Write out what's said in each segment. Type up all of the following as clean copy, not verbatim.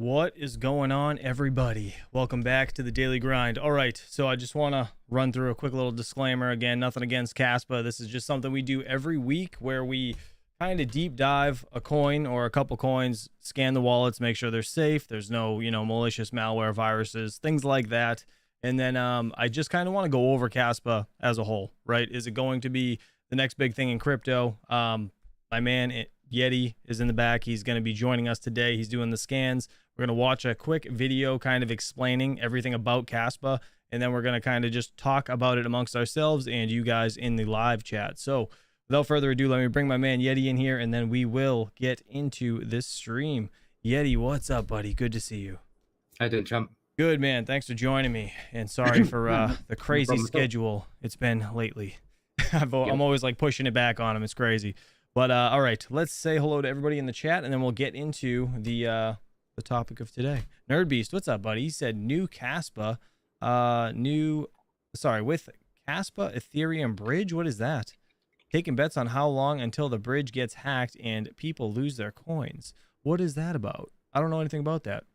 What is going on, everybody? Welcome back to the Daily Grind. All right, so I just want to run through a quick little disclaimer. Again, nothing against KASPA. This is just something we do every week where we kind of deep dive a coin or a couple coins, scan the wallets, make sure they're safe. There's no, malicious malware, viruses, things like that. And then I just kind of want to go over KASPA as a whole, right? Is it going to be the next big thing in crypto? My man Yeti is in the back. He's going to be joining us today. He's doing the scans. We're going to watch a quick video kind of explaining everything about KASPA, and then we're going to kind of just talk about it amongst ourselves and you guys in the live chat. So without further ado, let me bring my man Yeti in here, and then we will get into this stream. Yeti, what's up, buddy? Good to see you. How you doing, champ? Good, man. Thanks for joining me, and sorry for the crazy schedule it's been lately. I'm always like pushing it back on him. It's crazy. But all right, let's say hello to everybody in the chat, and then we'll get into the topic of today. Nerd Beast, what's up, buddy? He said new KASPA, with KASPA Ethereum bridge. What is that? Taking bets on how long until the bridge gets hacked and people lose their coins. What is that about? I don't know anything about that.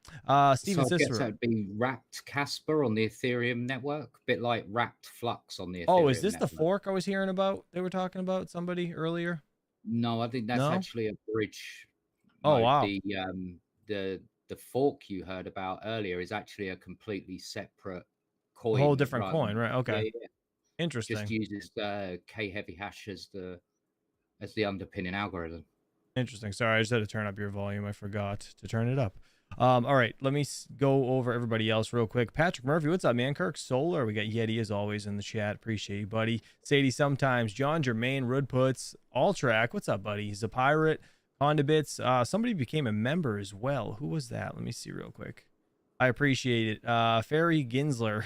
Steven So I guess Cicero. that'd be wrapped KASPA on the Ethereum network, a bit like wrapped Flux on the Ethereum Oh, is this network. the fork I was hearing about? They were talking about somebody earlier. No, I think that's actually a bridge. Oh, wow. The fork you heard about earlier is actually a completely separate coin. A whole different coin, right? Okay. Yeah. Interesting. Just uses K heavy hash as the underpinning algorithm. Interesting. Sorry, I just had to turn up your volume. I forgot to turn it up. All right, let me go over everybody else real quick. Patrick Murphy, what's up, man? Kirk Solar, we got Yeti as always in the chat. Appreciate you, buddy. Sadie sometimes. John Germain, Rudputs, Alltrack, what's up, buddy? He's a pirate. Condibits. Somebody became a member as well. Who was that? Let me see real quick. I appreciate it. Ferry Ginsler,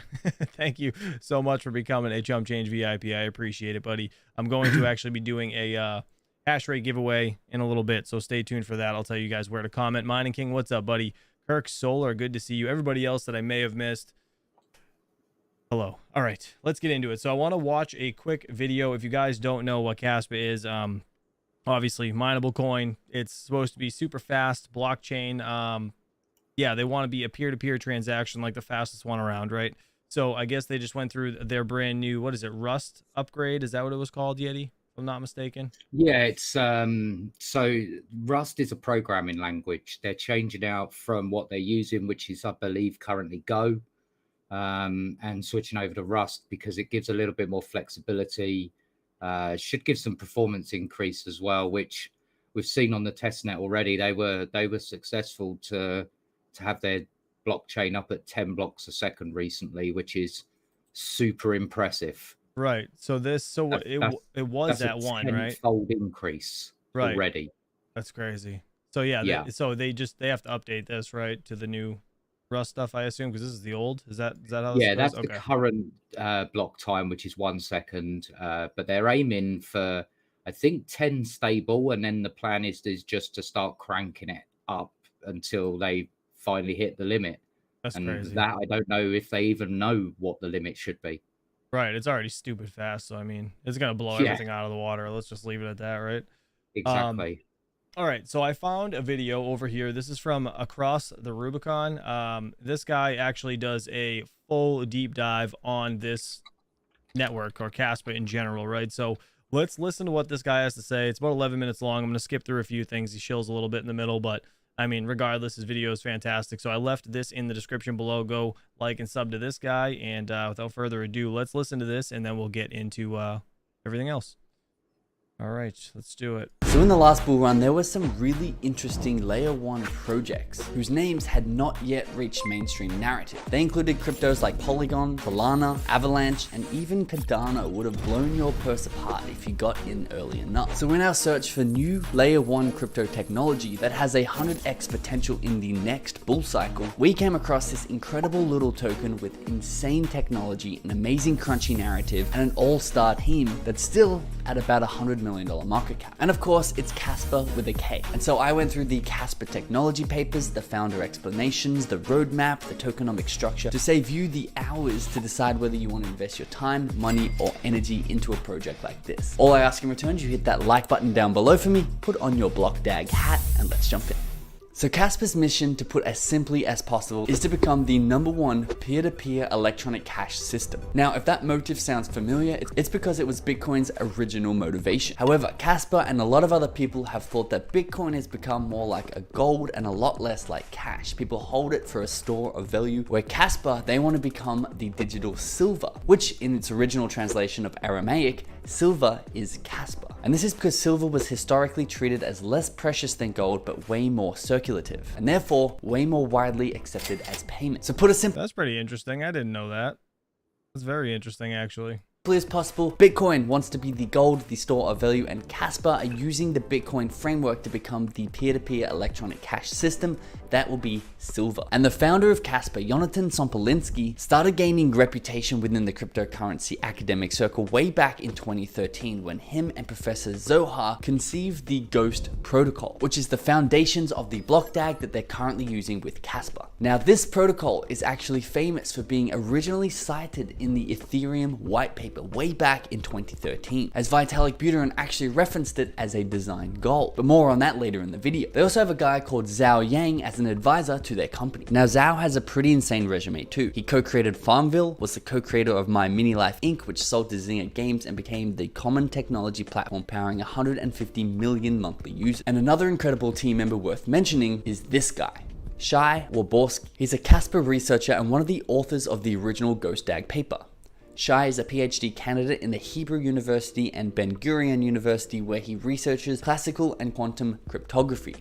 thank you so much for becoming a Chump Change VIP. I appreciate it, buddy. I'm going to actually be doing a hash rate giveaway in a little bit, so stay tuned for that. I'll tell you guys where to comment. Mining King, what's up, buddy? Kirk Solar, good to see you. Everybody else that I may have missed, hello. All right, let's get into it. So I want to watch a quick video. If you guys don't know what KASPA is, obviously mineable coin. It's supposed to be super fast blockchain. Yeah, they want to be a peer-to-peer transaction, like the fastest one around, right? So I guess they just went through their brand new, what is it, Rust upgrade? Is that what it was called, Yeti? If I'm not mistaken. Yeah, it's so Rust is a programming language. They're changing out from what they're using, which is, I believe, currently Go, and switching over to Rust because it gives a little bit more flexibility. Should give some performance increase as well, which we've seen on the testnet already. They were successful to have their blockchain up at 10 blocks a second recently, which is super impressive. Right. So it was that one, right? Tenfold increase already. That's crazy. So yeah. So they have to update this, right, to the new Rust stuff, I assume, because this is the old. Is that how? Yeah, that's the current block time, which is 1 second. But they're aiming for, I think, 10 stable, and then the plan is just to start cranking it up until they finally hit the limit. That's crazy. That I don't know if they even know what the limit should be. Right, it's already stupid fast, so I mean, it's gonna blow everything out of the water. Let's just leave it at that, right? Exactly. All right, so I found a video over here. This is from Across the Rubicon. This guy actually does a full deep dive on this network, or KASPA in general, right? So let's listen to what this guy has to say. It's about 11 minutes long. I'm gonna skip through a few things. He shills a little bit in the middle, but I mean, regardless, his video is fantastic. So I left this in the description below. Go like and sub to this guy. And without further ado, let's listen to this, and then we'll get into everything else. All right, let's do it. So in the last bull run, there were some really interesting layer 1 projects whose names had not yet reached mainstream narrative. They included cryptos like Polygon, Solana, Avalanche, and even Cardano would have blown your purse apart if you got in early enough. So in our search for new layer 1 crypto technology that has 100x potential in the next bull cycle, we came across this incredible little token with insane technology, an amazing crunchy narrative, and an all-star team that's still at about $100 million market cap. And of course, it's KASPA with a K. And so I went through the KASPA technology papers, the founder explanations, the roadmap, the tokenomic structure to save you the hours to decide whether you want to invest your time, money, or energy into a project like this. All I ask in return is you hit that like button down below for me, put on your block dag hat, and let's jump in. So KASPA's mission, to put as simply as possible, is to become the #1 peer-to-peer electronic cash system. Now, if that motive sounds familiar, it's because it was Bitcoin's original motivation. However, KASPA and a lot of other people have thought that Bitcoin has become more like a gold and a lot less like cash. People hold it for a store of value, where KASPA, they want to become the digital silver, which in its original translation of Aramaic, silver is KASPA. And this is because silver was historically treated as less precious than gold, but way more circulative, and therefore way more widely accepted as payment. So put a simple That's pretty interesting. I didn't know that. That's very interesting, actually. as possible, Bitcoin wants to be the gold, the store of value, and KASPA are using the Bitcoin framework to become the peer-to-peer electronic cash system that will be silver. And the founder of KASPA, Jonathan Sompolinsky, started gaining reputation within the cryptocurrency academic circle way back in 2013 when him and Professor Zohar conceived the Ghost protocol, which is the foundations of the block DAG that they're currently using with KASPA. Now, this protocol is actually famous for being originally cited in the Ethereum white paper way back in 2013, as Vitalik Buterin actually referenced it as a design goal, but more on that later in the video. They also have a guy called Zhao Yang as an advisor to their company. Now, Zhao has a pretty insane resume too. He co-created Farmville, was the co-creator of My Mini Life Inc., which sold to Zynga Games and became the common technology platform powering 150 million monthly users. And another incredible team member worth mentioning is this guy, Shai Warborski. He's a KASPA researcher and one of the authors of the original Ghost DAG paper. Shai is a PhD candidate in the Hebrew University and Ben Gurion University, where he researches classical and quantum cryptography.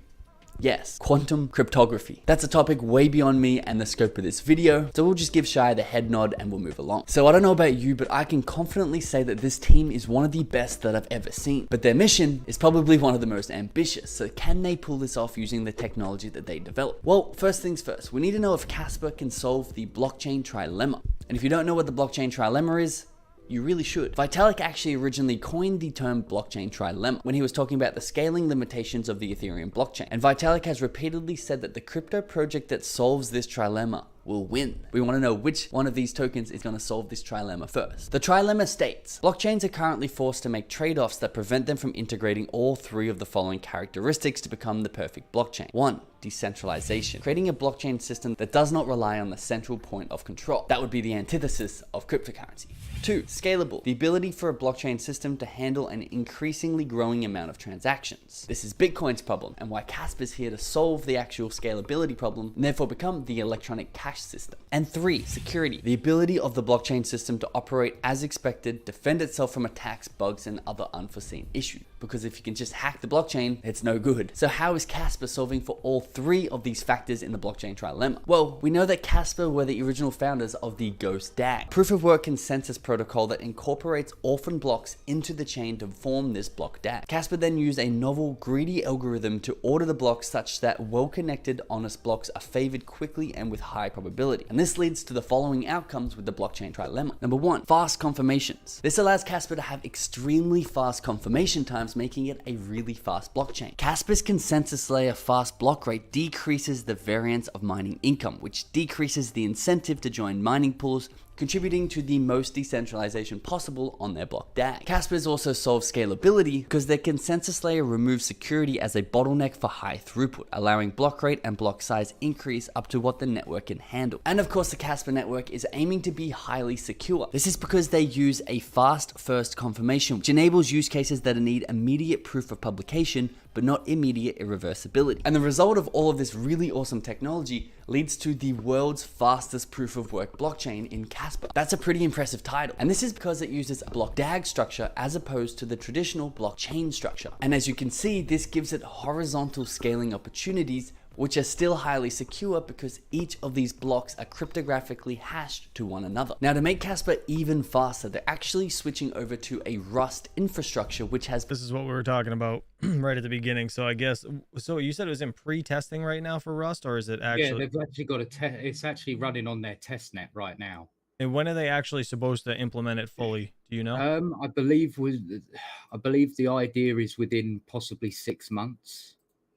Yes, quantum cryptography. That's a topic way beyond me and the scope of this video, so we'll just give Shai the head nod and we'll move along. So I don't know about you, but I can confidently say that this team is one of the best that I've ever seen. But their mission is probably one of the most ambitious, so can they pull this off using the technology that they developed? Well, first things first, we need to know if KASPA can solve the blockchain trilemma. And if you don't know what the blockchain trilemma is, you really should. Vitalik actually originally coined the term blockchain trilemma when he was talking about the scaling limitations of the Ethereum blockchain. And Vitalik has repeatedly said that the crypto project that solves this trilemma will win. We want to know which one of these tokens is going to solve this trilemma first. The trilemma states, blockchains are currently forced to make trade-offs that prevent them from integrating all three of the following characteristics to become the perfect blockchain. 1. Decentralization. Creating a blockchain system that does not rely on the central point of control. That would be the antithesis of cryptocurrency. 2. Scalable. The ability for a blockchain system to handle an increasingly growing amount of transactions. This is Bitcoin's problem and why KASPA is here to solve the actual scalability problem and therefore become the electronic cash system. And 3. Security. The ability of the blockchain system to operate as expected, defend itself from attacks, bugs, and other unforeseen issues. Because if you can just hack the blockchain, it's no good. So how is KASPA solving for all three of these factors in the blockchain trilemma? Well, we know that KASPA were the original founders of the Ghost DAG, proof of work consensus protocol that incorporates orphan blocks into the chain to form this block DAG. KASPA then used a novel, greedy algorithm to order the blocks such that well-connected, honest blocks are favored quickly and with high probability. And this leads to the following outcomes with the blockchain trilemma. Number 1, fast confirmations. This allows KASPA to have extremely fast confirmation times, making it a really fast blockchain. KASPA's consensus layer fast block rate decreases the variance of mining income, which decreases the incentive to join mining pools, contributing to the most decentralization possible on their block DAG. KASPA also solves scalability because their consensus layer removes security as a bottleneck for high throughput, allowing block rate and block size increase up to what the network can handle. And of course, the KASPA network is aiming to be highly secure. This is because they use a fast first confirmation, which enables use cases that need immediate proof of publication, but not immediate irreversibility. And the result of all of this really awesome technology leads to the world's fastest proof of work blockchain in KASPA. That's a pretty impressive title. And this is because it uses a block DAG structure as opposed to the traditional blockchain structure. And as you can see, this gives it horizontal scaling opportunities, which are still highly secure because each of these blocks are cryptographically hashed to one another. Now, to make KASPA even faster, they're actually switching over to a Rust infrastructure, which has... This is what we were talking about right at the beginning. So I guess, so you said it was in pre-testing right now for Rust, or is it actually... Yeah, they've actually got a test. It's actually running on their test net right now. And when are they actually supposed to implement it fully? Do you know? I believe the idea is within possibly 6 months.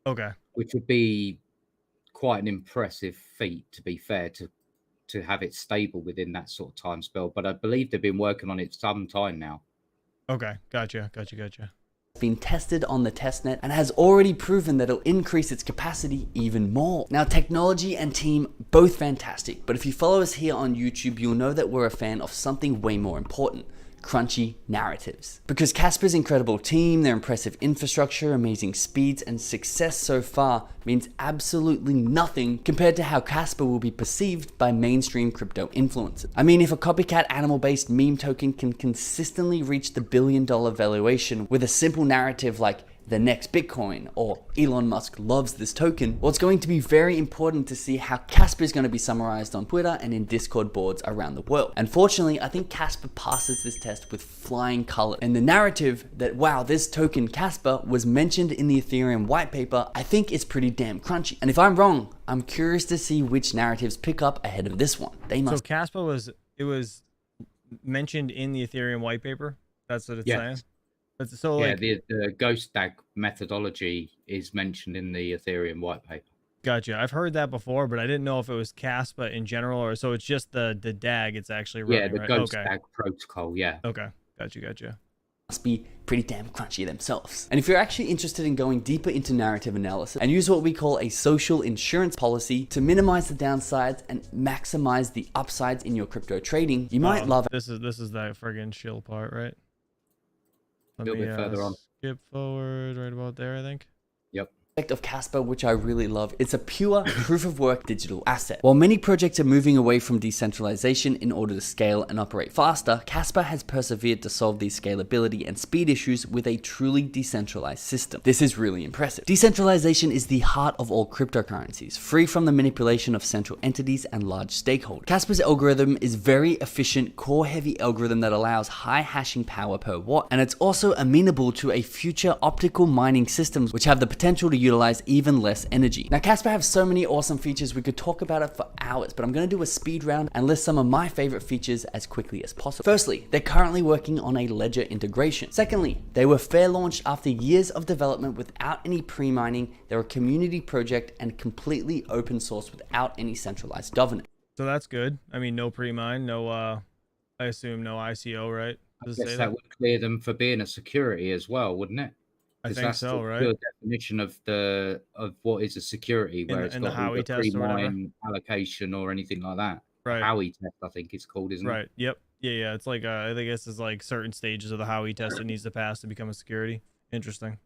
Okay. Which would be quite an impressive feat, to be fair, to have it stable within that sort of time spell. But I believe they've been working on it some time now. Okay, gotcha. been tested on the testnet and has already proven that it'll increase its capacity even more. Now, technology and team, both fantastic, but if you follow us here on YouTube, you'll know that we're a fan of something way more important: crunchy narratives. Because KASPA's incredible team, their impressive infrastructure, amazing speeds, and success so far means absolutely nothing compared to how KASPA will be perceived by mainstream crypto influencers. I mean, if a copycat animal-based meme token can consistently reach the billion-dollar valuation with a simple narrative like the next Bitcoin or Elon Musk loves this token, well, it's going to be very important to see how KASPA is going to be summarized on Twitter and in Discord boards around the world. Unfortunately, I think KASPA passes this test with flying colors. And the narrative that, wow, this token KASPA was mentioned in the Ethereum white paper, I think is pretty damn crunchy. And if I'm wrong, I'm curious to see which narratives pick up ahead of this one. They must. So KASPA was mentioned in the Ethereum white paper. That's what it's saying. So yeah, like, the ghost stag methodology is mentioned in the Ethereum white paper. Gotcha. I've heard that before, but I didn't know if it was KASPA in general, or so it's just the DAG. It's actually running, yeah, the right? ghost stag protocol. Yeah. Okay. Gotcha. Must be pretty damn crunchy themselves. And if you're actually interested in going deeper into narrative analysis and use what we call a social insurance policy to minimize the downsides and maximize the upsides in your crypto trading, you might love it. This is that friggin' chill part, right? A little bit further on. Skip forward right about there, I think. Yep. Of KASPA, which I really love. It's a pure proof of work digital asset. While many projects are moving away from decentralization in order to scale and operate faster, KASPA has persevered to solve these scalability and speed issues with a truly decentralized system. This is really impressive. Decentralization is the heart of all cryptocurrencies, free from the manipulation of central entities and large stakeholders. KASPA's algorithm is very efficient, core-heavy algorithm that allows high hashing power per watt, and it's also amenable to a future optical mining systems which have the potential to utilize even less energy. Now, KASPA have so many awesome features, we could talk about it for hours, but I'm going to do a speed round and list some of my favorite features as quickly as possible. Firstly, they're currently working on a ledger integration. Secondly, they were fair launched after years of development without any pre-mining. They're a community project and completely open source without any centralized governance. So that's good. I mean, no pre-mine, no, I assume no ICO, right? I guess that would clear them for being a security as well, wouldn't it? I think that's so, the right? pure definition of what is a security, where it's got Howey the test or whatever. pre-mine allocation or anything like that. Right. Howey test, I think it's called, isn't it? Right. Yep. Yeah. It's like I think this is like certain stages of the Howey test it needs to pass to become a security. Interesting.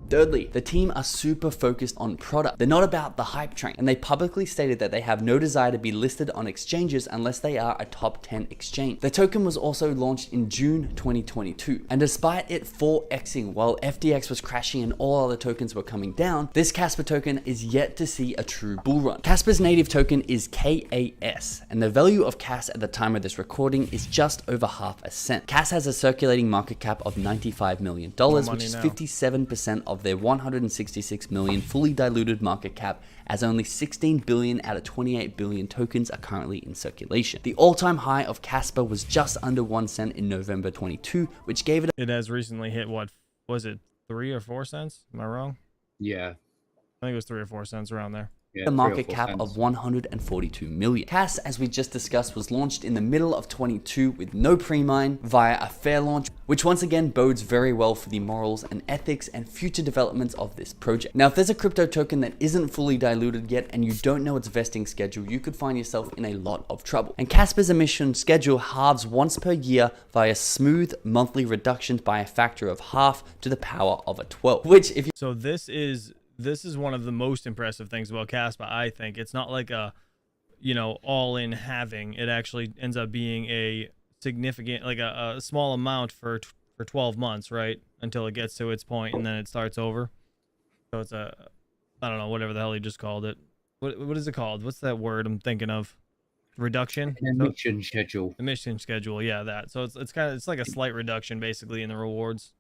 Thirdly, the team are super focused on product. They're not about the hype train, and they publicly stated that they have no desire to be listed on exchanges unless they are a top 10 exchange. The token was also launched in June 2022, and despite it 4xing while FTX was crashing and all other tokens were coming down, this KASPA token is yet to see a true bull run. KASPA's native token is KAS, and the value of KAS at the time of this recording is just over half a cent. KAS has a circulating market cap of $95 million, which is 57% of their 166 million fully diluted market cap, as only 16 billion out of 28 billion tokens are currently in circulation. The all-time high of KASPA was just under 1 cent in November 22, which gave it. It has recently hit, what was it, 3 or 4 cents? Am I wrong? Yeah. I think it was 3 or 4 cents around there. A market cap of 142 million. KAS, as we just discussed, was launched in the middle of 22 with no pre-mine via a fair launch, which once again bodes very well for the morals and ethics and future developments of this project. Now, if there's a crypto token that isn't fully diluted yet and you don't know its vesting schedule, you could find yourself in a lot of trouble. And KASPA's emission schedule halves once per year via smooth monthly reductions by a factor of half to the power of a 12, which if you. So this is one of the most impressive things about KASPA, I think. It's not like a, all in halving. It actually ends up being a significant, like a small amount for 12 months, right? Until it gets to its point and then it starts over. So it's I don't know, whatever the hell he just called it. What is it called? What's that word I'm thinking of? Reduction? An emission schedule. Emission schedule, yeah, that. So it's like a slight reduction basically in the rewards.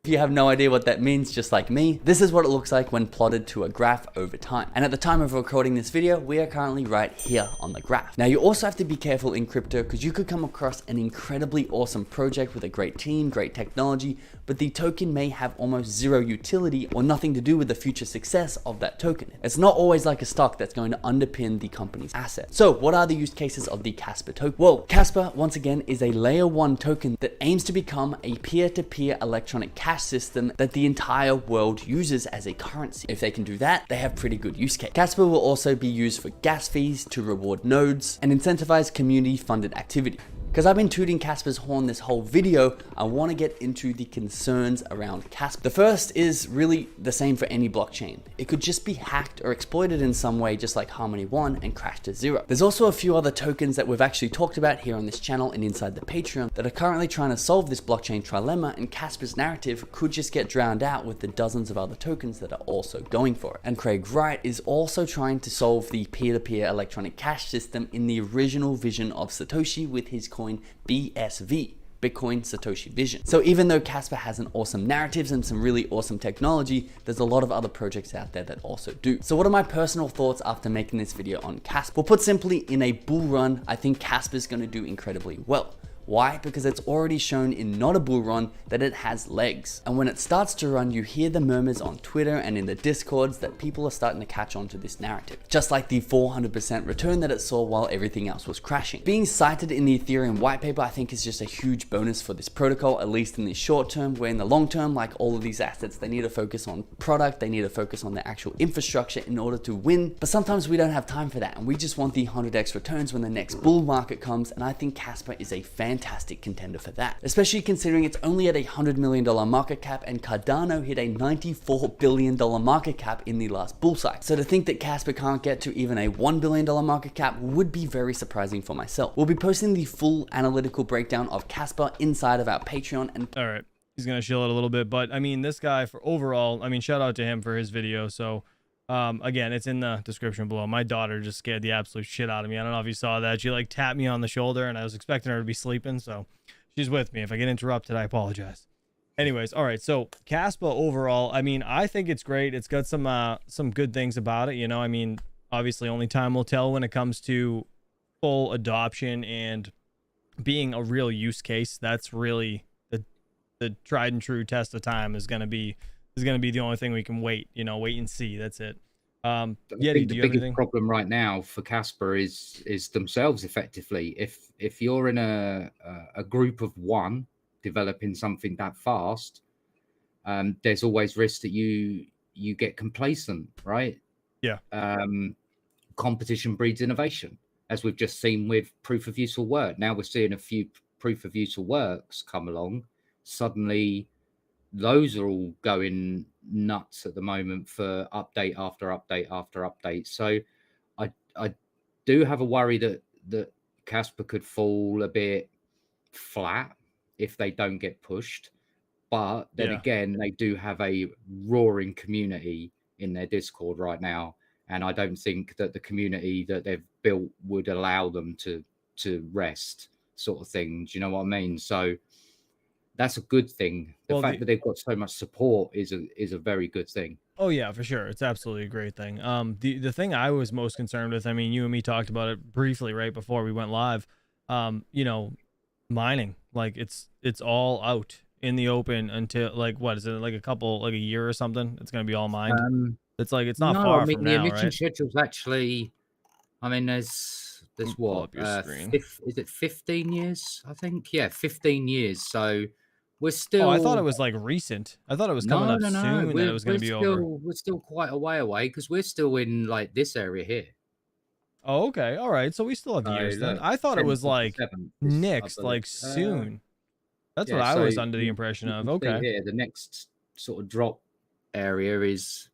If you have no idea what that means, just like me, this is what it looks like when plotted to a graph over time. And at the time of recording this video, we are currently right here on the graph. Now, you also have to be careful in crypto because you could come across an incredibly awesome project with a great team, great technology, but the token may have almost zero utility or nothing to do with the future success of that token. It's not always like a stock that's going to underpin the company's assets. So what are the use cases of the KASPA token? Well, KASPA, once again, is a layer 1 token that aims to become a peer-to-peer electronic cash system that the entire world uses as a currency. If they can do that, they have pretty good use case. KASPA will also be used for gas fees, to reward nodes, and incentivize community-funded activity. Because I've been tooting KASPA's horn this whole video, I want to get into the concerns around KASPA. The first is really the same for any blockchain. It could just be hacked or exploited in some way, just like Harmony 1 and crash to zero. There's also a few other tokens that we've actually talked about here on this channel and inside the Patreon that are currently trying to solve this blockchain trilemma, and KASPA's narrative could just get drowned out with the dozens of other tokens that are also going for it. And Craig Wright is also trying to solve the peer-to-peer electronic cash system in the original vision of Satoshi with his coin BSV, Bitcoin Satoshi Vision. So even though KASPA has an awesome narratives and some really awesome technology, there's a lot of other projects out there that also do. So what are my personal thoughts after making this video on KASPA? Well, put simply, in a bull run, I think KASPA is going to do incredibly well. Why? Because it's already shown in not a bull run that it has legs. And when it starts to run, you hear the murmurs on Twitter and in the discords that people are starting to catch on to this narrative. Just like the 400% return that it saw while everything else was crashing. Being cited in the Ethereum white paper, I think, is just a huge bonus for this protocol, at least in the short term, where in the long term, like all of these assets, they need to focus on product, they need to focus on the actual infrastructure in order to win. But sometimes we don't have time for that, and we just want the 100x returns when the next bull market comes, and I think KASPA is a fantastic contender for that, especially considering it's only at a $100 million market cap and Cardano hit a $94 billion market cap in the last bull cycle. So to think that KASPA can't get to even a $1 billion market cap would be very surprising for myself. We'll be posting the full analytical breakdown of KASPA inside of our Patreon. And all right, he's gonna chill it a little bit, but I mean, this guy, for overall, I mean, shout out to him for his video. So again, it's in the description below. My daughter just scared the absolute shit out of me. I don't know if you saw that. She like tapped me on the shoulder, and I was expecting her to be sleeping, so she's with me. If I get interrupted, I apologize. Anyways, all right, so KASPA overall, I mean, I think it's great. It's got some good things about it, you know. I mean, obviously only time will tell when it comes to full adoption and being a real use case. That's really the tried and true test of time is gonna be the only thing we can wait and see. That's it. I Yeti, think do the you have biggest anything? problem right now for KASPA is themselves effectively. If you're in a group of one developing something that fast, there's always risk that you get complacent, right? Yeah. Competition breeds innovation, as we've just seen with proof of useful work. Now we're seeing a few proof of useful works come along. Suddenly, those are all going nuts at the moment for update after update after update. So I do have a worry that KASPA could fall a bit flat if they don't get pushed. But then again, they do have a roaring community in their Discord right now. And I don't think that the community that they've built would allow them to rest, sort of thing. Do you know what I mean? So that's a good thing. The fact that they've got so much support is a very good thing. Oh yeah, for sure. It's absolutely a great thing. The thing I was most concerned with, I mean, you and me talked about it briefly right before we went live. You know, mining, like it's all out in the open until, like, what is it, like a year or something? It's gonna be all mined. It's like, it's not far from now, right? The emission schedule's actually, I mean, there's what, is it 15 years? I think, yeah, 15 years. So we're still. Oh, I thought it was like recent. I thought it was coming up soon. That it was going to be over. We're still quite a way away because we're still in like this area here. Oh, okay, all right. So we still have years then. I thought it was like next, like soon. That's what I was under the impression of. Okay. Here, the next sort of drop area is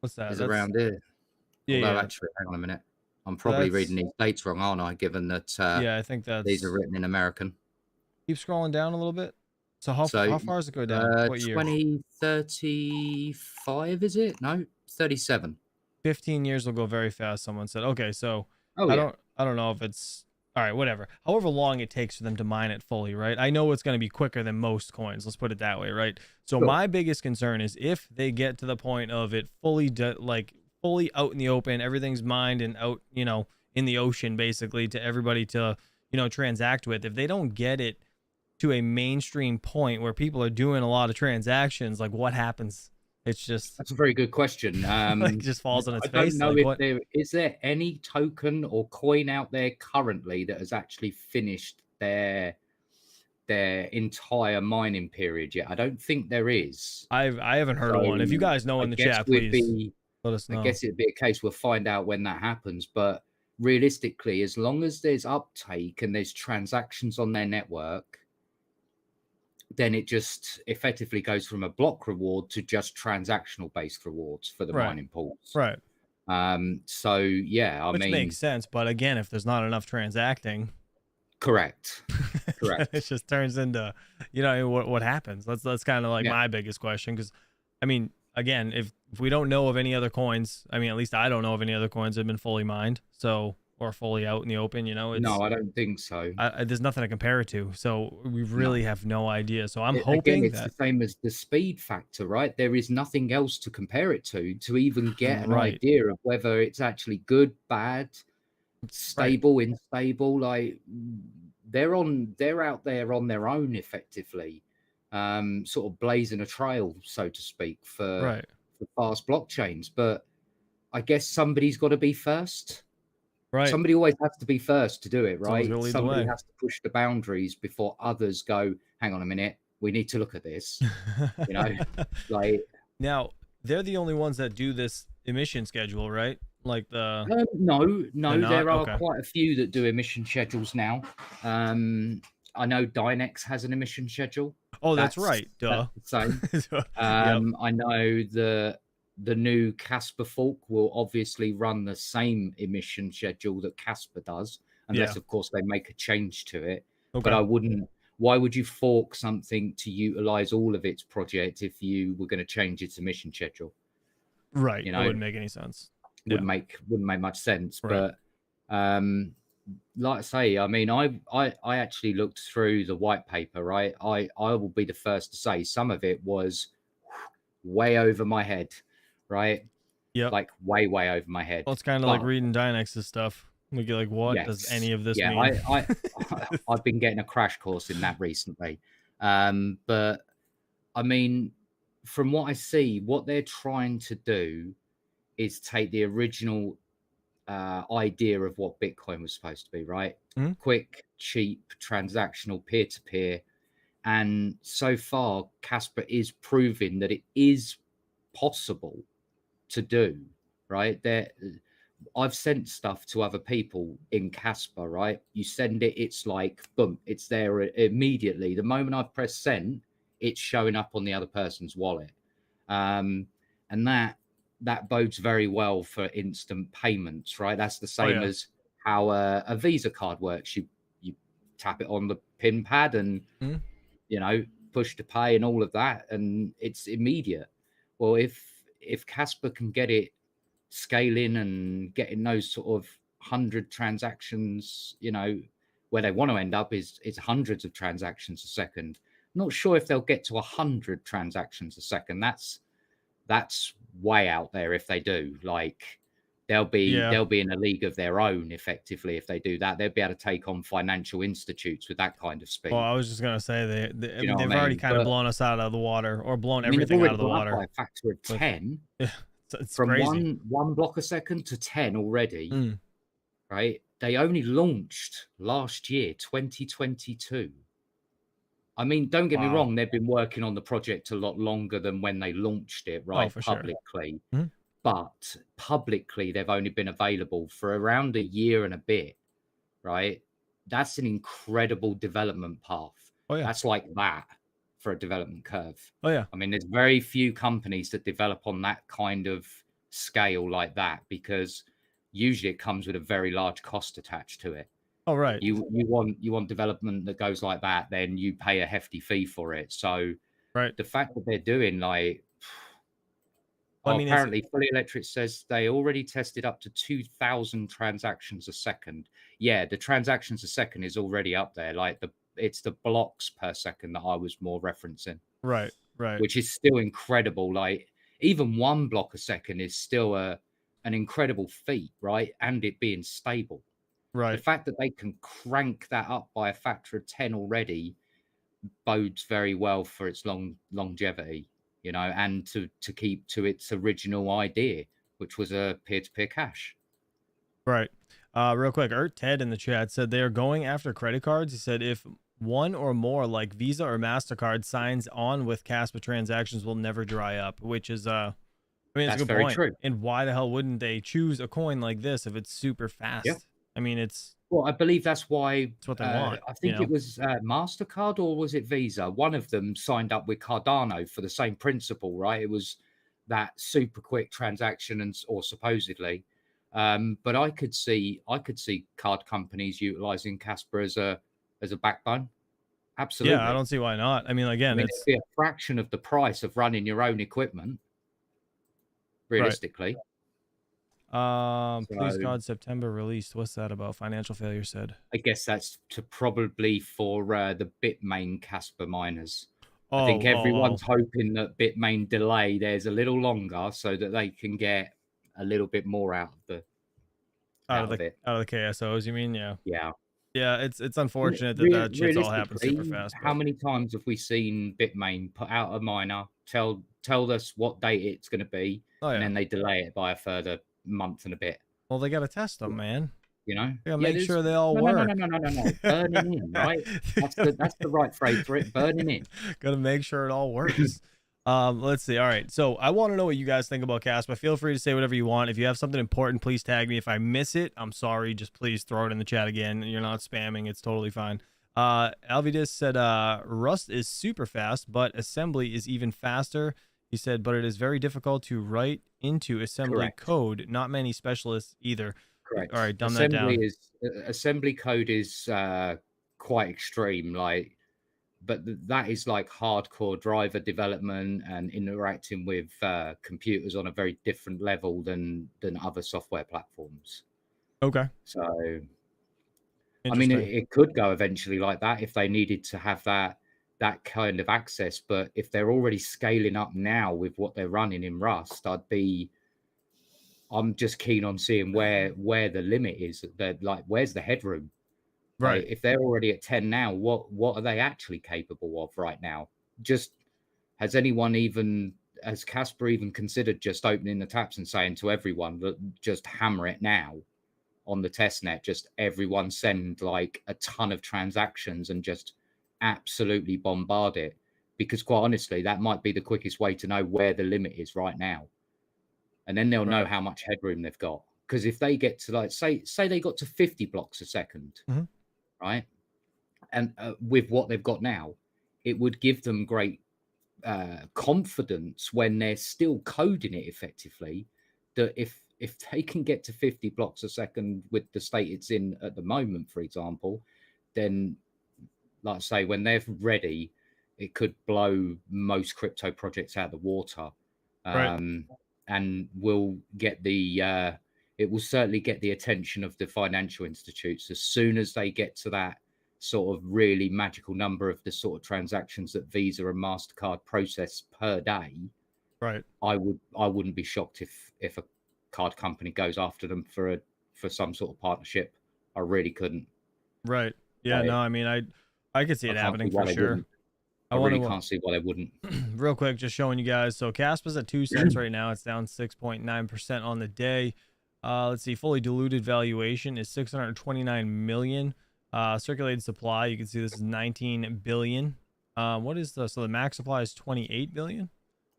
what's that? Is around here. Yeah, Although actually, hang on a minute. I'm probably reading these dates wrong, aren't I? Given that I think that these are written in American. Keep scrolling down a little bit. So how far does it go down? What year? 2035, is it? No, 37. 15 years will go very fast, someone said. Okay, so I don't know if it's all right, whatever. However long it takes for them to mine it fully, right? I know it's going to be quicker than most coins. Let's put it that way, right? So Sure. my biggest concern is if they get to the point of it fully fully out in the open, everything's mined and out, in the ocean basically to everybody to, transact with. If they don't get it to a mainstream point where people are doing a lot of transactions, like what happens? It's just That's a very good question. like just falls on its I don't face. know Like if what? there is any token or coin out there currently that has actually finished their entire mining period yet. I don't think there is. I haven't heard of one. If you So guys know I in the guess chat, we'd please be let us I know. guess it'd be a case we'll find out when that happens. But realistically, as long as there's uptake and there's transactions on their network, then it just effectively goes from a block reward to just transactional based rewards for the Right. mining pools. Right. So yeah, I Which mean, makes sense, but again, if there's not enough transacting, correct. Correct. it just turns into, what happens. That's kind of like Yeah. my biggest question, because I mean, again, if we don't know of any other coins, I mean, at least I don't know of any other coins that have been fully mined, or fully out in the open. It's, No, I don't think so. there's nothing to compare it to, so we really have no idea. So I'm Again, hoping it's that the same as the speed factor, right? There is nothing else to compare it to even get an Right. idea of whether it's actually good, bad, stable, unstable. Like they're out there on their own, effectively, sort of blazing a trail, so to speak, for fast blockchains. But I guess somebody's got to be first. Right. Somebody always has to be first to do it, Someone's right? gonna lead the Somebody way. has to push the boundaries before others go, hang on a minute, we need to look at this. Like now they're the only ones that do this emission schedule, right? Like no, not? there are Okay. quite a few that do emission schedules now. I know Dynex has an emission schedule. Oh, that's right. Duh. That's the same. I know the new KASPA fork will obviously run the same emission schedule that KASPA does, unless of course they make a change to it. Okay. But I wouldn't. Why would you fork something to utilize all of its project if you were going to change its emission schedule? Right. It wouldn't make any sense. Wouldn't make much sense. Right. But like I say, I mean, I actually looked through the white paper, right? I will be the first to say some of it was way over my head, right? Yeah. Like way over my head. Well, it's kind of like reading Dynex's stuff. Like, what does any of this mean? I've been getting a crash course in that recently. But I mean, from what I see, what they're trying to do is take the original idea of what Bitcoin was supposed to be, right? Mm-hmm. Quick, cheap, transactional, peer-to-peer. And so far, KASPA is proving that it is possible to do, right? I've sent stuff to other people in KASPA, right? You send it, it's like, boom, it's there immediately. The moment I've pressed send, it's showing up on the other person's wallet. And that bodes very well for instant payments, right? That's the same as how a Visa card works. You tap it on the PIN pad and, push to pay and all of that, and it's immediate. Well, if KASPA can get it scaling and getting those sort of 100 transactions, where they want to end up is it's hundreds of transactions a second. Not sure if they'll get to 100 transactions a second. That's way out there if they do. Like they'll be in a league of their own effectively if they do that. They'll be able to take on financial institutes with that kind of speed. Well, I was just gonna say they've already kind of blown us out of the water, or blown everything out of the water by a factor of 10. It's from crazy. one block a second to 10 already, right? They only launched last year, 2022. I mean, don't get me wrong, they've been working on the project a lot longer than when they launched it, right? Publicly. Sure. But publicly, they've only been available for around a year and a bit, right? That's an incredible development path. That's like that for a development curve. I mean, there's very few companies that develop on that kind of scale like that, because usually it comes with a very large cost attached to it. You want development that goes like that, then you pay a hefty fee for it. So the fact that they're doing like Well, I Oh, mean, it's apparently, Fully Electric says they already tested up to 2,000 transactions a second. Yeah, the transactions a second is already up there. Like it's the blocks per second that I was more referencing, right, right, which is still incredible. Like even 1 block a second is still an incredible feat, right? And it being stable. The right. fact that they can crank that up by a factor of 10 already bodes very well for its longevity, you know, and to keep to its original idea, which was a peer-to-peer cash. Right. Real quick, Ted in the chat said they are going after credit cards. He said if one or more like Visa or MasterCard signs on with Caspa, transactions will never dry up, which is I mean, it's a That's good very point. true. And why the hell wouldn't they choose a coin like this if it's super Yeah. fast? I mean, it's Well, I believe that's why what they want, I you think it know? was MasterCard or was it Visa? One of them signed up with Cardano for the same principle, right? It was that super quick transaction or supposedly. But I could see card companies utilizing Casper as a backbone. Yeah, I Absolutely. don't see why not. I mean, I again, mean, it'd it's be a fraction of the price of running your own equipment, right. realistically. Please So God, September released. What's that about? Financial failure said. I guess that's to probably for the Bitmain Casper miners. I Oh, think oh, oh. everyone's hoping that Bitmain delay there's a little longer so that they can get a little bit more out Out of of it. the KSOs, you mean? Yeah. Yeah. Yeah, it's I mean, unfortunate that that shit's all happened super realistically, fast, how but many times have we seen Bitmain put out a miner, tell us what date it's going to be, oh and yeah. then they delay it by a further month and a bit? Well, they got to test them, man. You know? They got to Yeah, make there's sure they all no, no, no, no, work. no, no, no, no. Burning in, right? That's the right phrase for it. Burning in. Got to make sure it all works. Let's see. All right. So I want to know what you guys think about Caspa. Feel free to say whatever you want. If you have something important, please tag me. If I miss it, I'm sorry. Just please throw it in the chat again. You're not spamming. It's totally fine. Alvidis said, Rust is super fast, but assembly is even faster. He said, but it is very difficult to write into assembly Correct. code. Not many specialists either. Correct. All right, dumb that down. Assembly code is quite extreme, like, but that is like hardcore driver development and interacting with computers on a very different level than other software platforms. Okay. So, I mean, Interesting. it could go eventually like that if they needed to have that kind of access. But if they're already scaling up now with what they're running in Rust, I'm just keen on seeing where the limit is. That like, where's the headroom? Like, Right. if they're already at 10 now, what are they actually capable of right now? Just has Casper even considered just opening the taps and saying to everyone that just hammer it now on the test net, just everyone send like a ton of transactions and just absolutely bombard it? Because quite honestly, that might be the quickest way to know where the limit is right now. And then they'll know Right. how much headroom they've got. Because if they get to like say they got to 50 blocks a second, Mhm. right? And with what they've got now, it would give them great confidence when they're still coding it effectively. That if they can get to 50 blocks a second with the state it's in at the moment, for example, then, like I say, when they're ready, it could blow most crypto projects out of the water. Right. And will get it will certainly get the attention of the financial institutes as soon as they get to that sort of really magical number of the sort of transactions that Visa and MasterCard process per day. Right. I wouldn't be shocked if a card company goes after them for some sort of partnership. I really couldn't. Right. Yeah. No, I mean, I could see I it can't happening see why for they sure. wouldn't. I I want really to can't see why they wouldn't. real quick, just showing you guys. So Caspa's at 2 cents right now. It's down 6.9% on the day. Let's see. Fully diluted valuation is 629 million. Circulated supply, you can see this is 19 billion. What is so the max supply is 28 billion.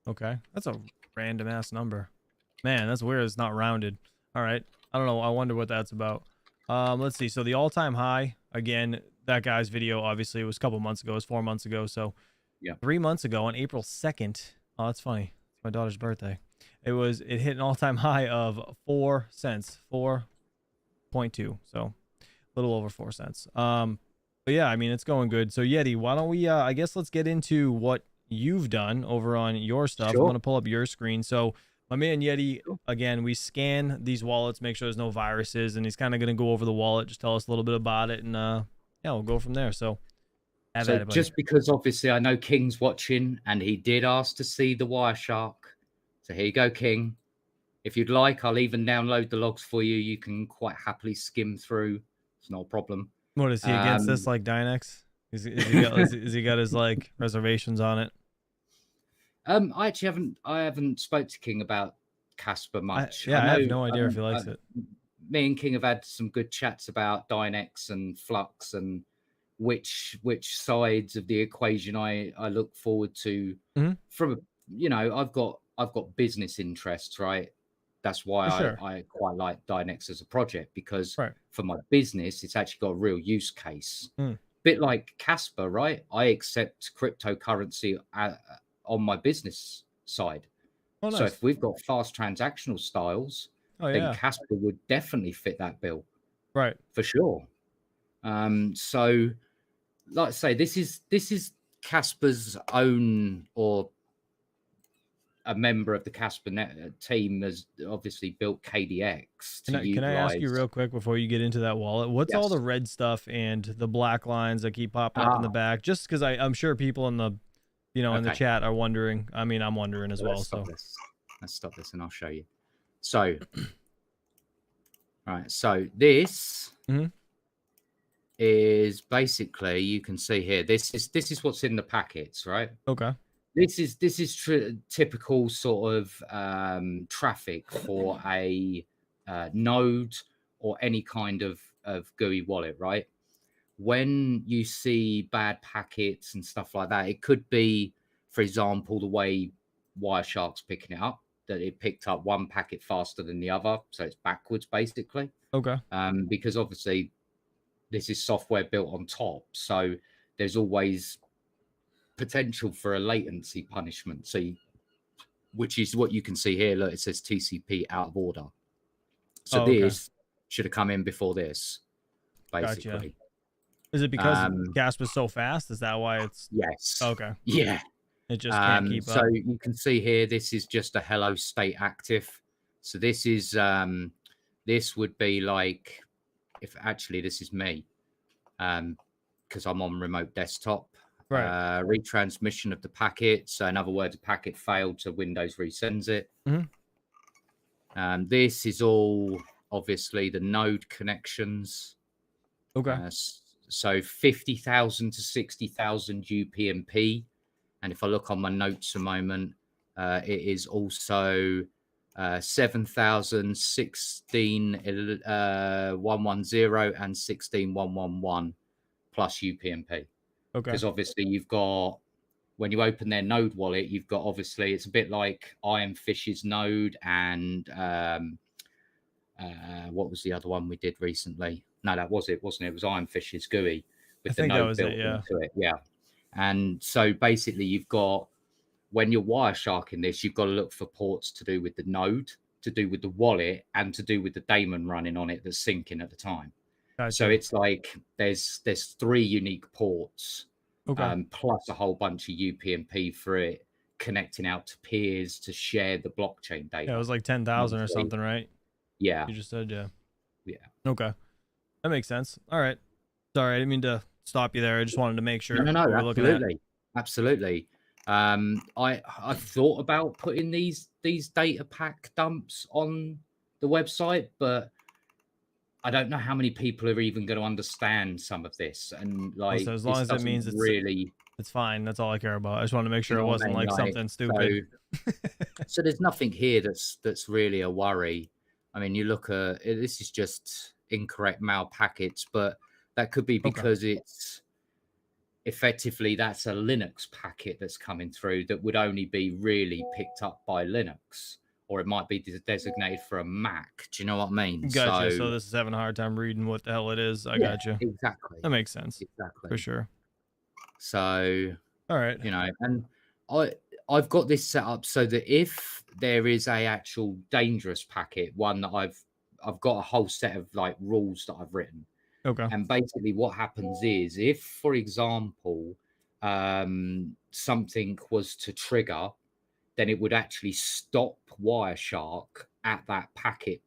Okay, that's a random ass number. Man, that's weird. It's not rounded. All right. I don't know. I wonder what that's about. Let's see. So the all-time high, again, that guy's video, obviously, it was a couple months ago. It was 4 months ago. So Yeah. 3 months ago on April 2nd. Oh, that's funny. It's my daughter's birthday. It hit an all-time high of 4 cents, 4.2. So a little over 4 cents. But yeah, I mean, it's going good. So Yeti, why don't we, I guess let's get into what you've done over on your stuff. I'm Sure. going to pull up your screen. So My man Yeti, again, we scan these wallets, make sure there's no viruses, and he's kind of going to go over the wallet, just tell us a little bit about it, and yeah, we'll go from there. So have So at it, buddy. just because obviously I know King's watching and he did ask to see the Wireshark. So here you go, King. If you'd like, I'll even download the logs for you. You can quite happily skim through. It's not a problem. What is he against this, like Dynex? Is he got his like reservations on it? I actually haven't spoke to King about KASPA much. I have no idea if he likes it. Me and King have had some good chats about Dynex and Flux and which sides of the equation I look forward to. From I've got business interests, right? That's why I quite like Dynex as a project, because for my business it's actually got a real use case. Bit like KASPA, right? I accept cryptocurrency on my business side. Oh, nice. So if we've got fast transactional styles, then KASPA would definitely fit that bill. Right. For sure. So like I say, this is KASPA's own, or a member of the KASPA team has obviously built KDX. Can I ask you real quick before you get into that wallet? What's all the red stuff and the black lines that keep popping up in the back? Just because I'm sure people in the in the chat are wondering. I mean, I'm wondering as well. So let's stop this and I'll show you. So, all right. So this is basically, you can see here. This is what's in the packets, right? Okay. This is typical sort of traffic for a node or any kind of GUI wallet, right? When you see bad packets and stuff like that, it could be, for example, the way Wireshark's picking it up, that it picked up one packet faster than the other, so it's backwards basically. Okay. Because obviously this is software built on top, so there's always potential for a latency punishment. So, which is what you can see here. Look, it says TCP out of order. So this should have come in before this, basically. Gotcha. Is it because KASPA is so fast? Is that why it's? Yes. Okay. Yeah. It just can't keep up. So you can see here, this is just a hello state active. So this is this would be like, if actually this is me, because I'm on remote desktop. Right. Retransmission of the packet. So in other words, a packet failed, so Windows resends it. This is all obviously the node connections. Okay. So 50,000 to 60,000 UPnP. And if I look on my notes a moment, it is also 7,000, 16,110 and 16,111 plus UPnP. Okay. Because obviously you've got, when you open their node wallet, you've got, obviously it's a bit like Ironfish's node and what was the other one we did recently? No, that was it, wasn't it? It was Ironfish's GUI with the node built into it. Yeah. And so basically you've got, when you're Wiresharking this, you've got to look for ports to do with the node, to do with the wallet, and to do with the daemon running on it that's syncing at the time. Gotcha. So it's like there's 3 unique ports, plus a whole bunch of UPnP for it connecting out to peers to share the blockchain data. Yeah, it was like 10,000 or something, right? Yeah. You just said, yeah. Yeah. Okay. That makes sense. All right. Sorry, I didn't mean to stop you there. I just wanted to make sure. No, absolutely. Absolutely. I've thought about putting these data pack dumps on the website, but I don't know how many people are even going to understand some of this. And like, so as long as it means it's really, it's fine. That's all I care about. I just want to make sure it wasn't like something stupid. So there's nothing here that's really a worry. I mean, you look at this is just incorrect mail packets, but that could be because it's effectively, that's a Linux packet that's coming through that would only be really picked up by Linux, or it might be designated for a Mac. Do you know what I mean? Gotcha. So this is having a hard time reading what the hell it is. I gotcha. Exactly. That makes sense. Exactly. For sure. So, all right. You know, and I've got this set up so that if there is a actual dangerous packet, one that I've got a whole set of like rules that I've written. Okay. And basically what happens is, if, for example, something was to trigger, then it would actually stop Wireshark at that packet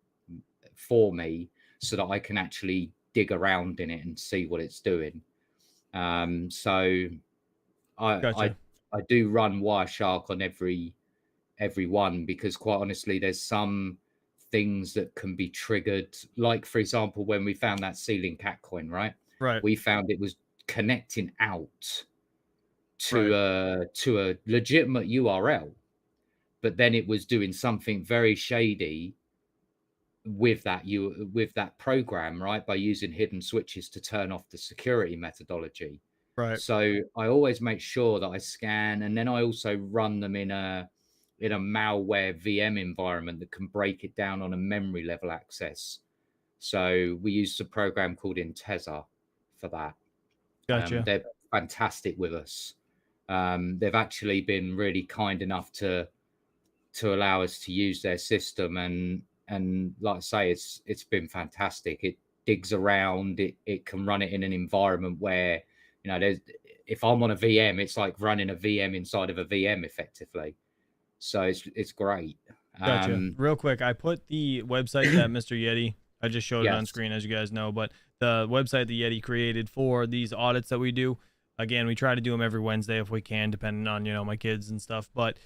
for me so that I can actually dig around in it and see what it's doing. So Gotcha. I do run Wireshark on every one, because quite honestly, there's some things that can be triggered. Like, for example, when we found that ceiling cat coin, right? Right. We found it was connecting out Right. to a legitimate URL, but then it was doing something very shady with that program, right? By using hidden switches to turn off the security methodology. Right. So I always make sure that I scan, and then I also run them in a malware VM environment that can break it down on a memory level access. So we use a program called Inteza for that. Gotcha. They're fantastic with us. They've actually been really kind enough to allow us to use their system, and like I say, it's been fantastic. It digs around. It can run it in an environment where, there's, if I'm on a VM, it's like running a VM inside of a VM effectively. So it's great. Gotcha. Real quick, I put the website that Mr. Yeti, I just showed it on Yes. screen, as you guys know, but the website that Yeti created for these audits that we do, again, we try to do them every Wednesday if we can, depending on, my kids and stuff. But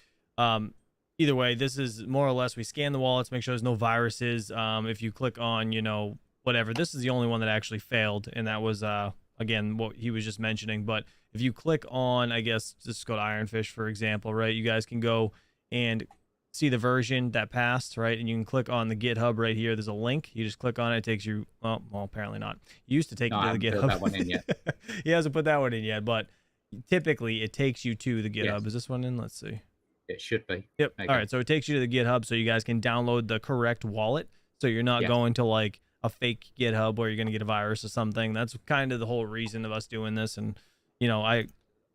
either way, this is more or less, we scan the wallets, make sure there's no viruses. If you click on, whatever, this is the only one that actually failed. And that was, again, what he was just mentioning. But if you click on, I guess, just go to Ironfish, for example, right? You guys can go and see the version that passed, right? And you can click on the GitHub right here. There's a link. You just click on it. It takes you, well, apparently not. You used to take No, you I to the haven't GitHub. filled that one in yet. He hasn't put that one in yet, but typically it takes you to the GitHub. Yes. Is this one in? Let's see. It should be. Yep. Okay. All right. So it takes you to the GitHub so you guys can download the correct wallet. So you're not Yes. going to like a fake GitHub where you're going to get a virus or something. That's kind of the whole reason of us doing this. And, I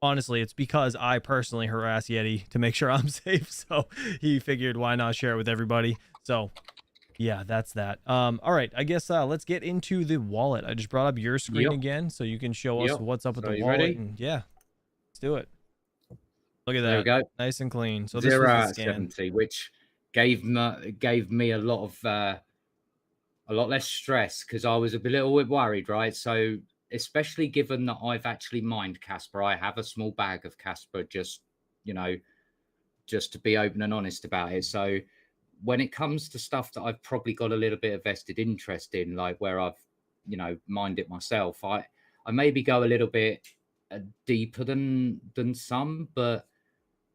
honestly, it's because I personally harass Yeti to make sure I'm safe. So he figured, why not share it with everybody? So yeah, that's that. All right. I guess let's get into the wallet. I just brought up your screen Yep. again so you can show us Yep. what's up with So the you wallet. ready? And yeah, let's do it. Look at that. There we go. Nice and clean. So this was the scan. 0 which gave me a lot less stress, because I was a little bit worried, right? So especially given that I've actually mined KASPA, I have a small bag of KASPA, just to be open and honest about it. So when it comes to stuff that I've probably got a little bit of vested interest in, like where I've mined it myself, I maybe go a little bit deeper than some, but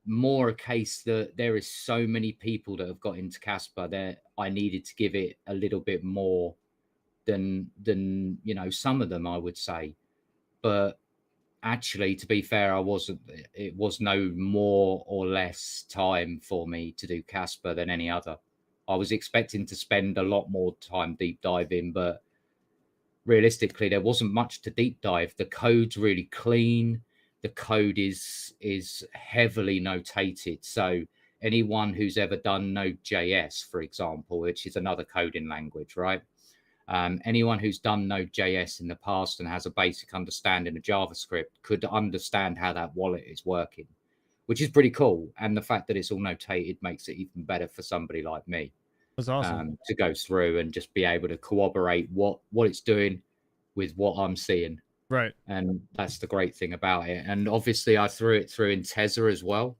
more a case that there is so many people that have got into KASPA that I needed to give it a little bit more than some of them, I would say. But actually, to be fair, it was no more or less time for me to do KASPA than any other. I was expecting to spend a lot more time deep diving, but realistically, there wasn't much to deep dive. The code's really clean. The code is heavily notated. So anyone who's ever done Node.js, for example, which is another coding language, right? Anyone who's done Node.js in the past and has a basic understanding of JavaScript could understand how that wallet is working, which is pretty cool. And the fact that it's all notated makes it even better for somebody like me. That's awesome. To go through and just be able to corroborate what it's doing with what I'm seeing. Right. And that's the great thing about it. And obviously I threw it through Inteza as well.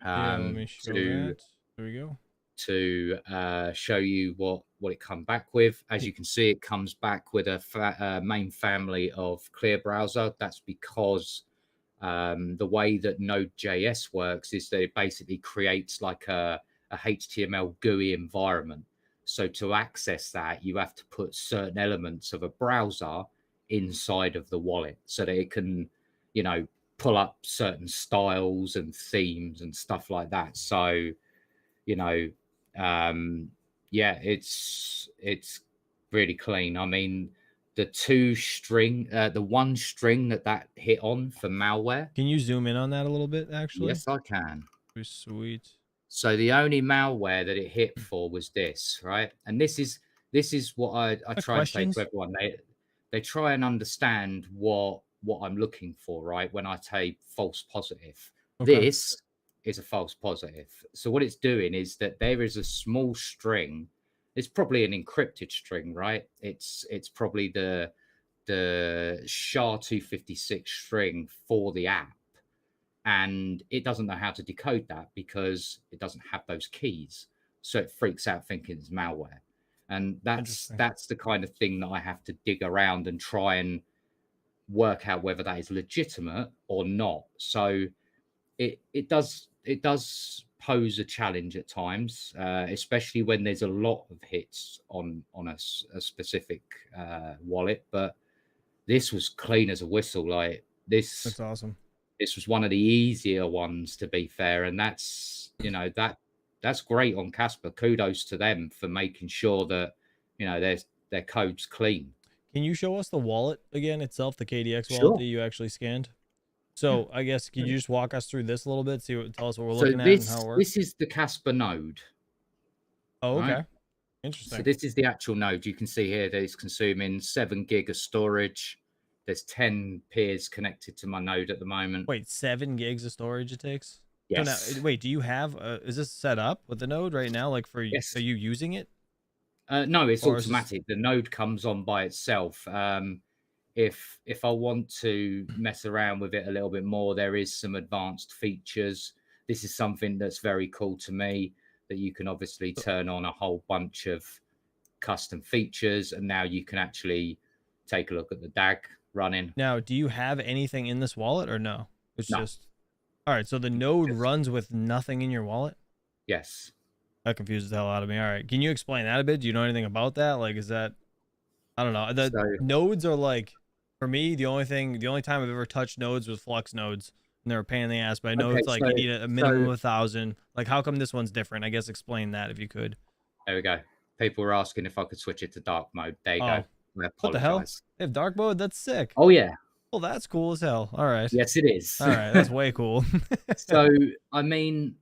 Yeah, let me show that. There we go. To show you what it come back with. As you can see, it comes back with a main family of clear browser. That's because the way that Node.js works is that it basically creates like a HTML GUI environment. So to access that, you have to put certain elements of a browser inside of the wallet so that it can, pull up certain styles and themes and stuff like that. So, it's really clean. I mean, the one string that hit on for malware. Can you zoom in on that a little bit, actually? Yes, I can. Sweet. So the only malware that it hit for was this, right? And this is what I try and say to everyone. They try and understand what I'm looking for, right? When I say false positive, Okay. is a false positive. So what it's doing is that there is a small string. It's probably an encrypted string, right? It's probably the SHA-256 string for the app, and it doesn't know how to decode that because it doesn't have those keys. So it freaks out thinking it's malware. And that's the kind of thing that I have to dig around and try and work out whether that is legitimate or not. So it does pose a challenge at times, especially when there's a lot of hits on a specific wallet. But this was clean as a whistle. Like That's awesome. This was one of the easier ones, to be fair, and that's that's great on KASPA. Kudos to them for making sure that their code's clean. Can you show us the wallet again itself, the KDX wallet Sure. that you actually scanned? So I guess could you just walk us through this a little bit, tell us what we're So looking at and how it works? this is the KASPA node. Oh, okay. Right? Interesting. So this is the actual node. You can see here that it's consuming 7 gig of storage. There's 10 peers connected to my node at the moment. Wait, 7 gigs of storage it takes? Yes. So now, wait, do you have is this set up with the node right now? Like Yes. are you using it? No, it's Or is automatic. The node comes on by itself. If I want to mess around with it a little bit more, there is some advanced features. This is something that's very cool to me, that you can obviously turn on a whole bunch of custom features, and now you can actually take a look at the DAG running. Now, do you have anything in this wallet or no? It's No. just all right. So the node runs with nothing in your wallet? Yes. That confuses the hell out of me. All right. Can you explain that a bit? Do you know anything about that? Like, is that, I don't know. The nodes are like, for me, the only time I've ever touched nodes was Flux nodes, and they're a pain in the ass. But I know it's like you need a minimum of 1,000. Like, how come this one's different? I guess explain that if you could. There we go. People were asking if I could switch it to dark mode. There you go. What the hell? They have dark mode? That's sick. Oh, yeah. Well, that's cool as hell. All right. Yes, it is. All right. That's way cool. So, I mean,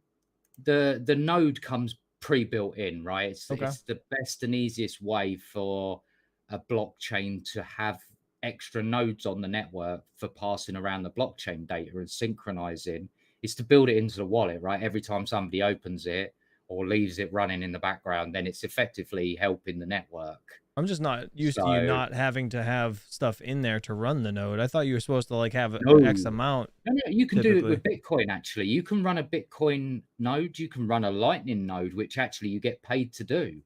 the node comes pre-built in, right? It's the best and easiest way for a blockchain to have extra nodes on the network for passing around the blockchain data and synchronizing, is to build it into the wallet, right? Every time somebody opens it or leaves it running in the background, then it's effectively helping the network. I'm just not used to you not having to have stuff in there to run the node. I thought you were supposed to like have X amount. No, you can do it with Bitcoin, actually. You can run a Bitcoin node. You can run a Lightning node, which actually you get paid to do.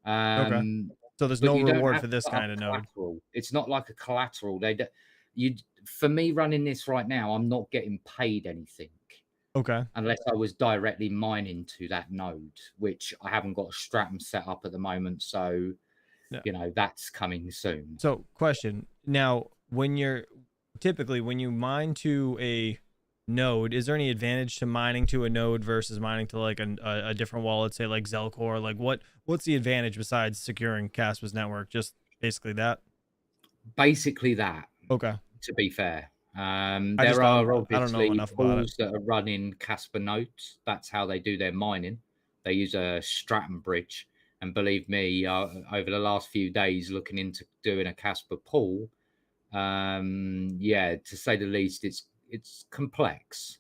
Okay. So there's no reward for this kind of node. It's not like a collateral. For me running this right now, I'm not getting paid anything. Okay. Unless I was directly mining to that node, which I haven't got a Stratum set up at the moment. So, that's coming soon. So question. Now, when you mine to a node, is there any advantage to mining to a node versus mining to like a different wallet, say like Zelcore? Like what's the advantage besides securing KASPA's network? Just basically that? Basically that. Okay. To be fair. There are obviously pools that are running KASPA nodes. That's how they do their mining. They use a Stratum bridge. And believe me, over the last few days, looking into doing a KASPA pool, to say the least, it's complex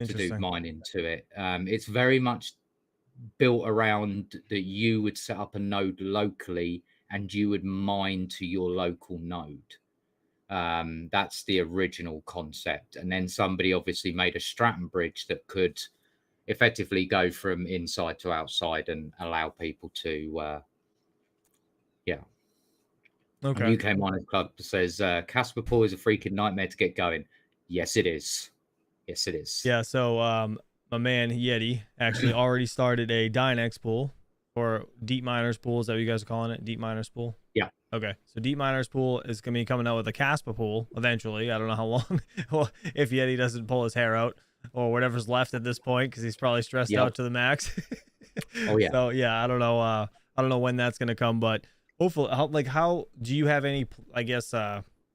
to do mining to it. It's very much built around that you would set up a node locally and you would mine to your local node. That's the original concept. And then somebody obviously made a Stratum bridge that could effectively go from inside to outside and allow people to Okay. UK Miners Club says KASPA pool is a freaking nightmare to get going. Yes, it is. Yes, it is. Yeah. So my man Yeti actually already started a Dynex pool, or Deep Miners pool. Is that what you guys are calling it? Deep Miners pool? Yeah. Okay. So Deep Miners pool is going to be coming out with a KASPA pool eventually. I don't know how long, well, if Yeti doesn't pull his hair out or whatever's left at this point, because he's probably stressed out to the max. Oh yeah. So yeah, I don't know when that's going to come, but hopefully, how do you have any, I guess,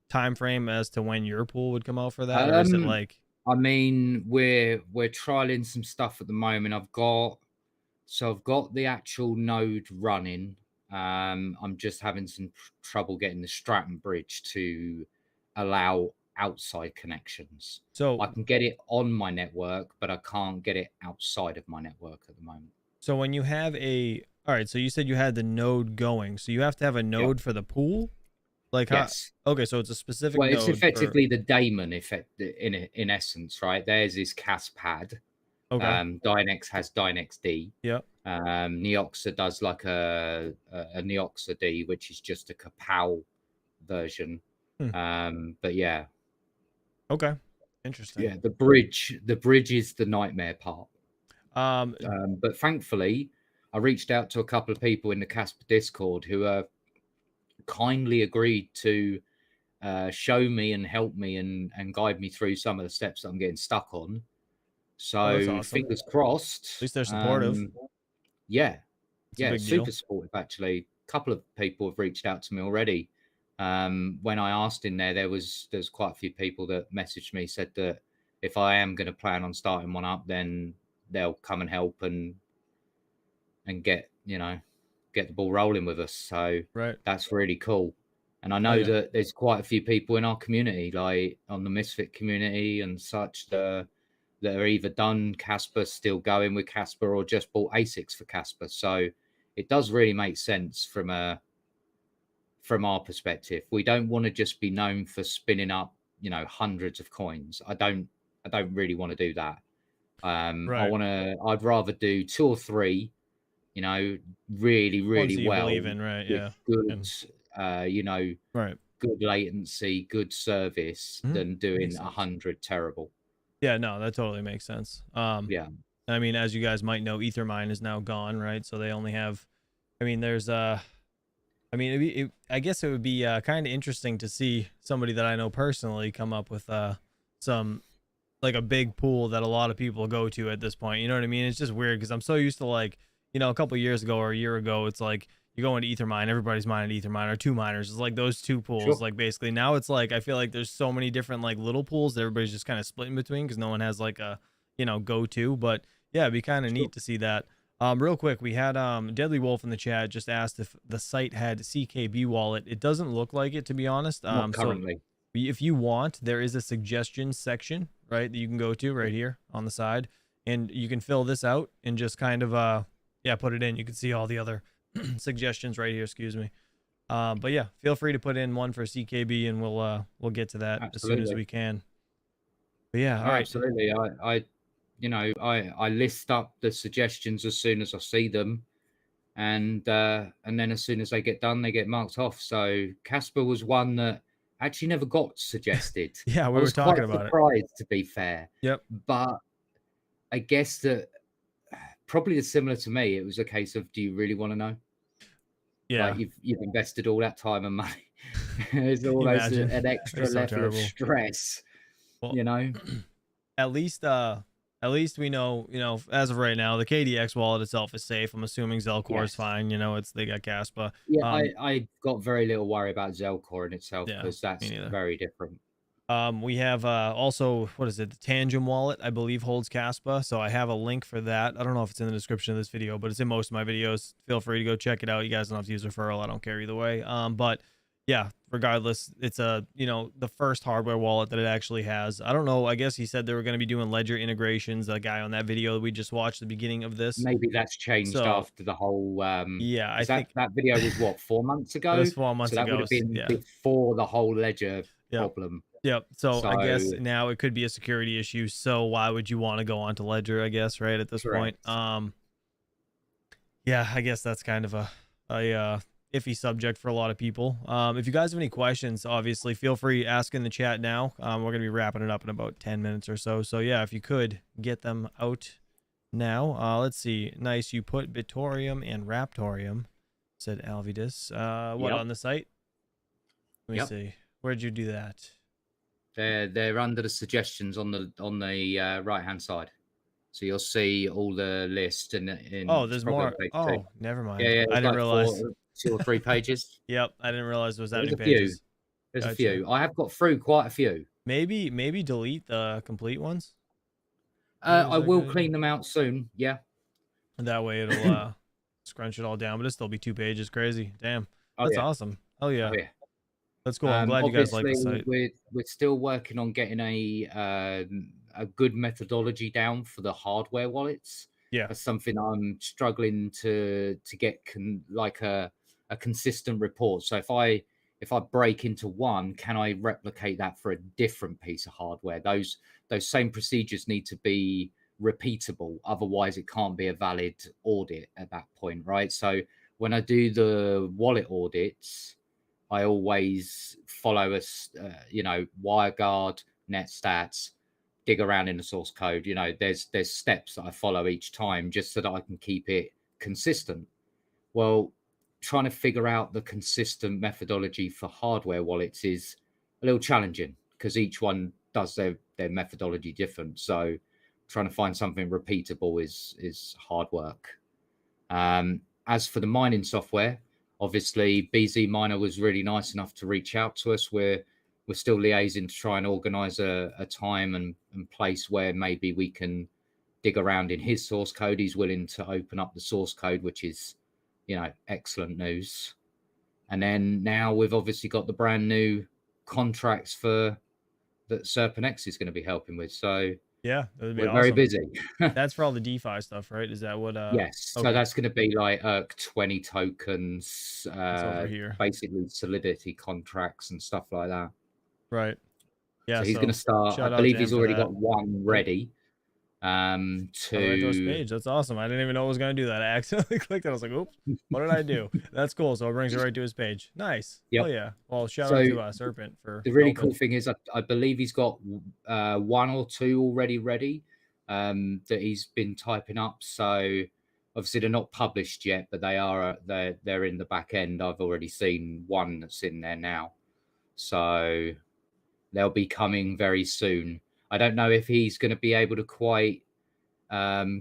time frame as to when your pool would come out for that? Or is it like, I mean, we're trialing some stuff at the moment. I've got the actual node running. I'm just having some trouble getting the Stratum bridge to allow outside connections. So I can get it on my network, but I can't get it outside of my network at the moment. so when you have all right, so you said you had the node going, so you have to have a Yeah. node for the pool, like how? Yes. Okay, so it's a specific Well, it's node for. effectively the daemon effect in essence, right? Theirs is KASPAD. Okay. Dynex has Dynex D. Yep. Neoxa does like a Neoxa D, which is just a Kapow version. But yeah, Okay. Interesting. yeah, the bridge is the nightmare part. Um. But thankfully, I reached out to a couple of people in the KASPA Discord who kindly agreed to show me and help me and guide me through some of the steps that I'm getting stuck on. Oh, that's So awesome. fingers crossed. At least they're supportive. Yeah, It's a yeah, big super deal. supportive actually. A couple of people have reached out to me already. When I asked in there's quite a few people that messaged me, said that if I am going to plan on starting one up, then they'll come and help and get get the ball rolling with us. So Right. that's really cool. And I know yeah. that there's quite a few people in our community, like on the Misfit community and such, that are either done KASPA, still going with KASPA, or just bought ASICs for KASPA. So it does really make sense from our perspective. We don't want to just be known for spinning up, hundreds of coins. I don't really want to do that. Right. I'd rather do 2 or 3, really, Ones really that you well believe in, right? with Yeah. good, And right. good latency, good service than doing Makes sense. 100 terrible. Yeah. No, that totally makes sense. Yeah. I mean, as you guys might know, Ethermine is now gone, right? So they only have. I mean, there's I mean, I guess it would be kind of interesting to see somebody that I know personally come up with some like a big pool that a lot of people go to at this point. You know what I mean? It's just weird because I'm so used to like, a couple years ago or a year ago, it's like you go into Ethermine, everybody's mining Ethermine, or two miners. It's like those two pools. Sure. Like basically now it's like I feel like there's so many different like little pools that everybody's just kind of splitting between because no one has like a go to. But yeah, it'd be kind of neat to see that. Real quick, we had Deadly Wolf in the chat just asked if the site had CKB wallet. It doesn't look like it, to be honest. Not currently. So if you want, there is a suggestions section, right, that you can go to right here on the side, and you can fill this out and just kind of put it in. You can see all the other suggestions right here. Excuse me. But yeah, feel free to put in one for CKB, and we'll get to that Absolutely. as soon as we can. But yeah, all right. Absolutely. I list up the suggestions as soon as I see them, and then as soon as they get done, they get marked off. So KASPA was one that actually never got suggested. Yeah, we I were was talking quite about surprised, to be fair. Yep. But I guess that probably similar to me, it was a case of, do you really want to know? Yeah. Like you've invested all that time and money. There's almost an extra level of stress. Well, at least we know, as of right now, the KDX wallet itself is safe. I'm assuming Zelcore is fine. They got KASPA. Yeah, I got very little worry about Zelcore in itself because that's very different. We have also, what is it? The Tangent wallet, I believe, holds KASPA. So I have a link for that. I don't know if it's in the description of this video, but it's in most of my videos. Feel free to go check it out. You guys don't have to use referral. I don't care either way. But yeah, regardless, it's the first hardware wallet that it actually has. I don't know. I guess he said they were going to be doing Ledger integrations. The guy on that video that we just watched at the beginning of this. Maybe that's changed after the whole. Yeah, I think that video was what, 4 months ago. It was 4 months ago. That would have been before the whole Ledger problem. Yep. So I guess now it could be a security issue. So why would you want to go onto Ledger? I guess right at this point. Yeah, I guess that's kind of a iffy subject for a lot of people. If you guys have any questions, obviously feel free to ask in the chat now. We're gonna be wrapping it up in about 10 minutes or so. So yeah, if you could get them out now. Let's see. Nice. You put Bitorium and Raptorium, said Alvidus. What on the site? Let me see. Where'd you do that? They're under the suggestions on the right hand side, so you'll see all the list and there's more. Oh, never mind. Yeah, I didn't realize 2 or 3 pages. Yep, I didn't realize there was that many pages. There's a few. I have got through quite a few. Maybe delete the complete ones. I will clean them out soon. Yeah, and that way it'll scrunch it all down, but it'll still be 2 pages. Crazy. Damn, that's awesome. Hell yeah. That's cool. I'm glad you guys like the Obviously, site. we're still working on getting a good methodology down for the hardware wallets. Yeah. That's something I'm struggling to get like a consistent report. So if I break into one, can I replicate that for a different piece of hardware? Those same procedures need to be repeatable. Otherwise, it can't be a valid audit at that point, right? So when I do the wallet audits, I always follow WireGuard, NetStats, dig around in the source code. There's steps that I follow each time just so that I can keep it consistent. Well, trying to figure out the consistent methodology for hardware wallets is a little challenging because each one does their methodology different. So trying to find something repeatable is hard work. As for the mining software, obviously BZ Miner was really nice enough to reach out to us. We're still liaising to try and organize a time and place where maybe we can dig around in his source code. He's willing to open up the source code, which is, excellent news. And then now we've obviously got the brand new contracts that Serpent X is going to be helping with. So Yeah, that would be we're awesome. very busy. That's for all the DeFi stuff, right? Is that what? Yes. Okay. So that's going to be like 20 tokens, It's over here. basically Solidity contracts and stuff like that. Right. Yeah. So he's going to start. I believe he's already got one ready. To page. That's awesome. I didn't even know it was going to do that. I accidentally clicked it. I was like, oops, what did I do? That's cool. So it brings it right to his page. Nice. Yep. Oh yeah. Well, shout out to Serpent for the really cool thing is I believe he's got one or two already ready that he's been typing up. So obviously they're not published yet, but they're in the back end. I've already seen one that's in there now. So they'll be coming very soon. I don't know if he's going to be able to quite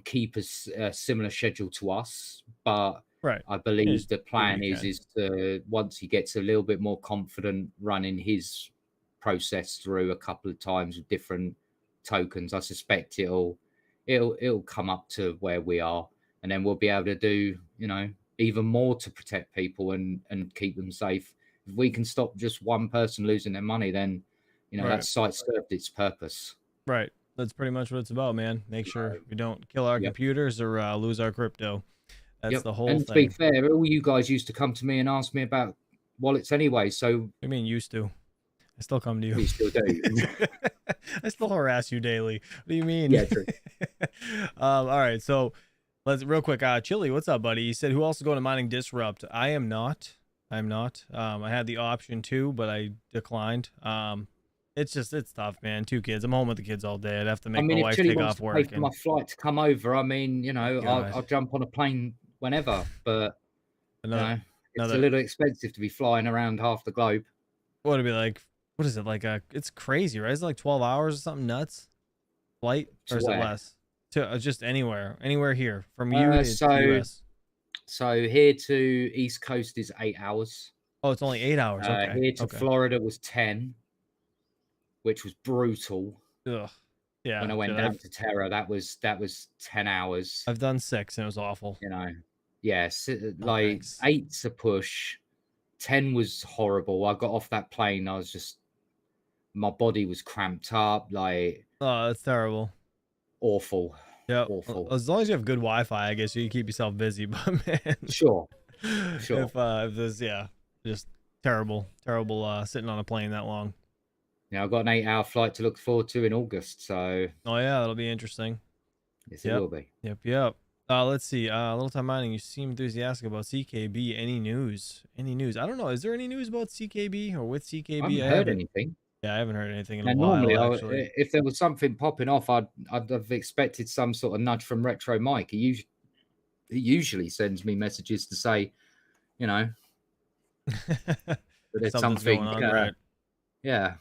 keep a similar schedule to us, but right. I believe the plan is to, once he gets a little bit more confident running his process through a couple of times with different tokens, I suspect it'll come up to where we are, and then we'll be able to do even more to protect people and keep them safe. If we can stop just one person losing their money, then that site served its purpose. Right. That's pretty much what it's about, man. Make sure we don't kill our computers or lose our crypto. That's the whole thing. And to be fair, all you guys used to come to me and ask me about wallets anyway. So what do you mean used to? I still come to you. You still do. I still harass you daily. What do you mean? Yeah, true. All right. So let's real quick. Chili, what's up, buddy? He said, who else is going to mining Disrupt? I am not. I'm not. I had the option to, but I declined. It's tough, man. 2 kids. I'm home with the kids all day. I'd have to make my wife take off work. Pay for my flight to come over. I mean, I'll jump on a plane whenever, but it's a little expensive to be flying around half the globe. What would it be like? What is it like? It's crazy, right? Is it like 12 hours or something nuts? Flight, or is it less? To just anywhere here from you to US. So here to East Coast is 8 hours. Oh, it's only 8 hours. Okay. Here to Florida was 10. Which was brutal. Ugh. Yeah. When I went down to Terra, that was 10 hours. I've done 6 and it was awful. Yes, like 8's a push. 10 was horrible. I got off that plane. My body was cramped up. Like, oh, that's terrible. Awful. Yeah. Awful. As long as you have good Wi-Fi, I guess you can keep yourself busy. But man, sure. If this, just terrible sitting on a plane that long. Yeah, I've got an 8-hour flight to look forward to in August. So. Oh yeah, that'll be interesting. Yes, it will be. Yep. Let's see. Little Time Mining, you seem enthusiastic about CKB. Any news? I don't know. Is there any news about CKB or with CKB? I haven't heard anything. Yeah, I haven't heard anything in a while. Normally, if there was something popping off, I'd have expected some sort of nudge from Retro Mike. He usually sends me messages to say, that there's something going on, right? Yeah.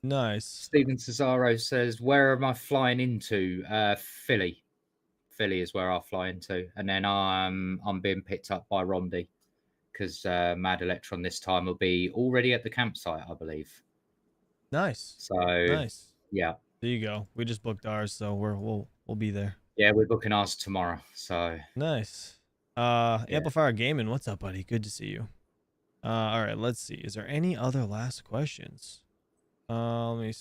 Nice. Steven Cesaro says, where am I flying into? Philly. Philly is where I'll fly into. And then I'm being picked up by Rondi because Mad Electron this time will be already at the campsite, I believe. Nice. So nice. Yeah. There you go. We just booked ours, so we'll be there. Yeah, we're booking ours tomorrow. So nice. Amplifier Gaming, what's up, buddy? Good to see you. All right, let's see. Is there any other last questions? Let me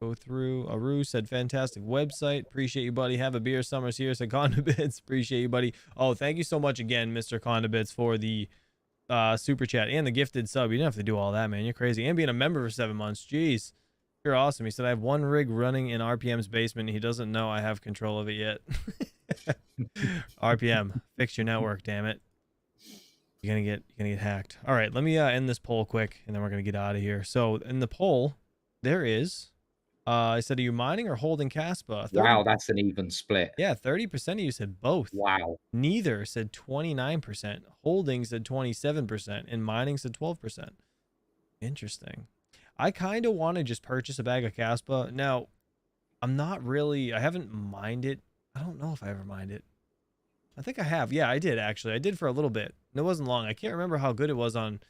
go through. Aru said, fantastic website. Appreciate you, buddy. Have a beer. Summer's here. Said Condibits. Appreciate you, buddy. Oh, thank you so much again, Mr. Condibits, for the super chat and the gifted sub. You didn't have to do all that, man. You're crazy. And being a member for 7 months. Jeez. You're awesome. He said, I have one rig running in RPM's basement. He doesn't know I have control of it yet. RPM, fix your network, damn it. You're gonna get hacked. All right, let me end this poll quick, and then we're gonna get out of here. So in the poll, there is, I said, are you mining or holding KASPA? Wow, that's an even split. Yeah, 30% of you said both. Wow. Neither said 29%. Holding said 27%, and mining said 12%. Interesting. I kind of want to just purchase a bag of KASPA. Now, I'm not really, I haven't mined it. I don't know if I ever mined it. I think I have. Yeah, I did actually. I did for a little bit. It wasn't long. I can't remember how good it was on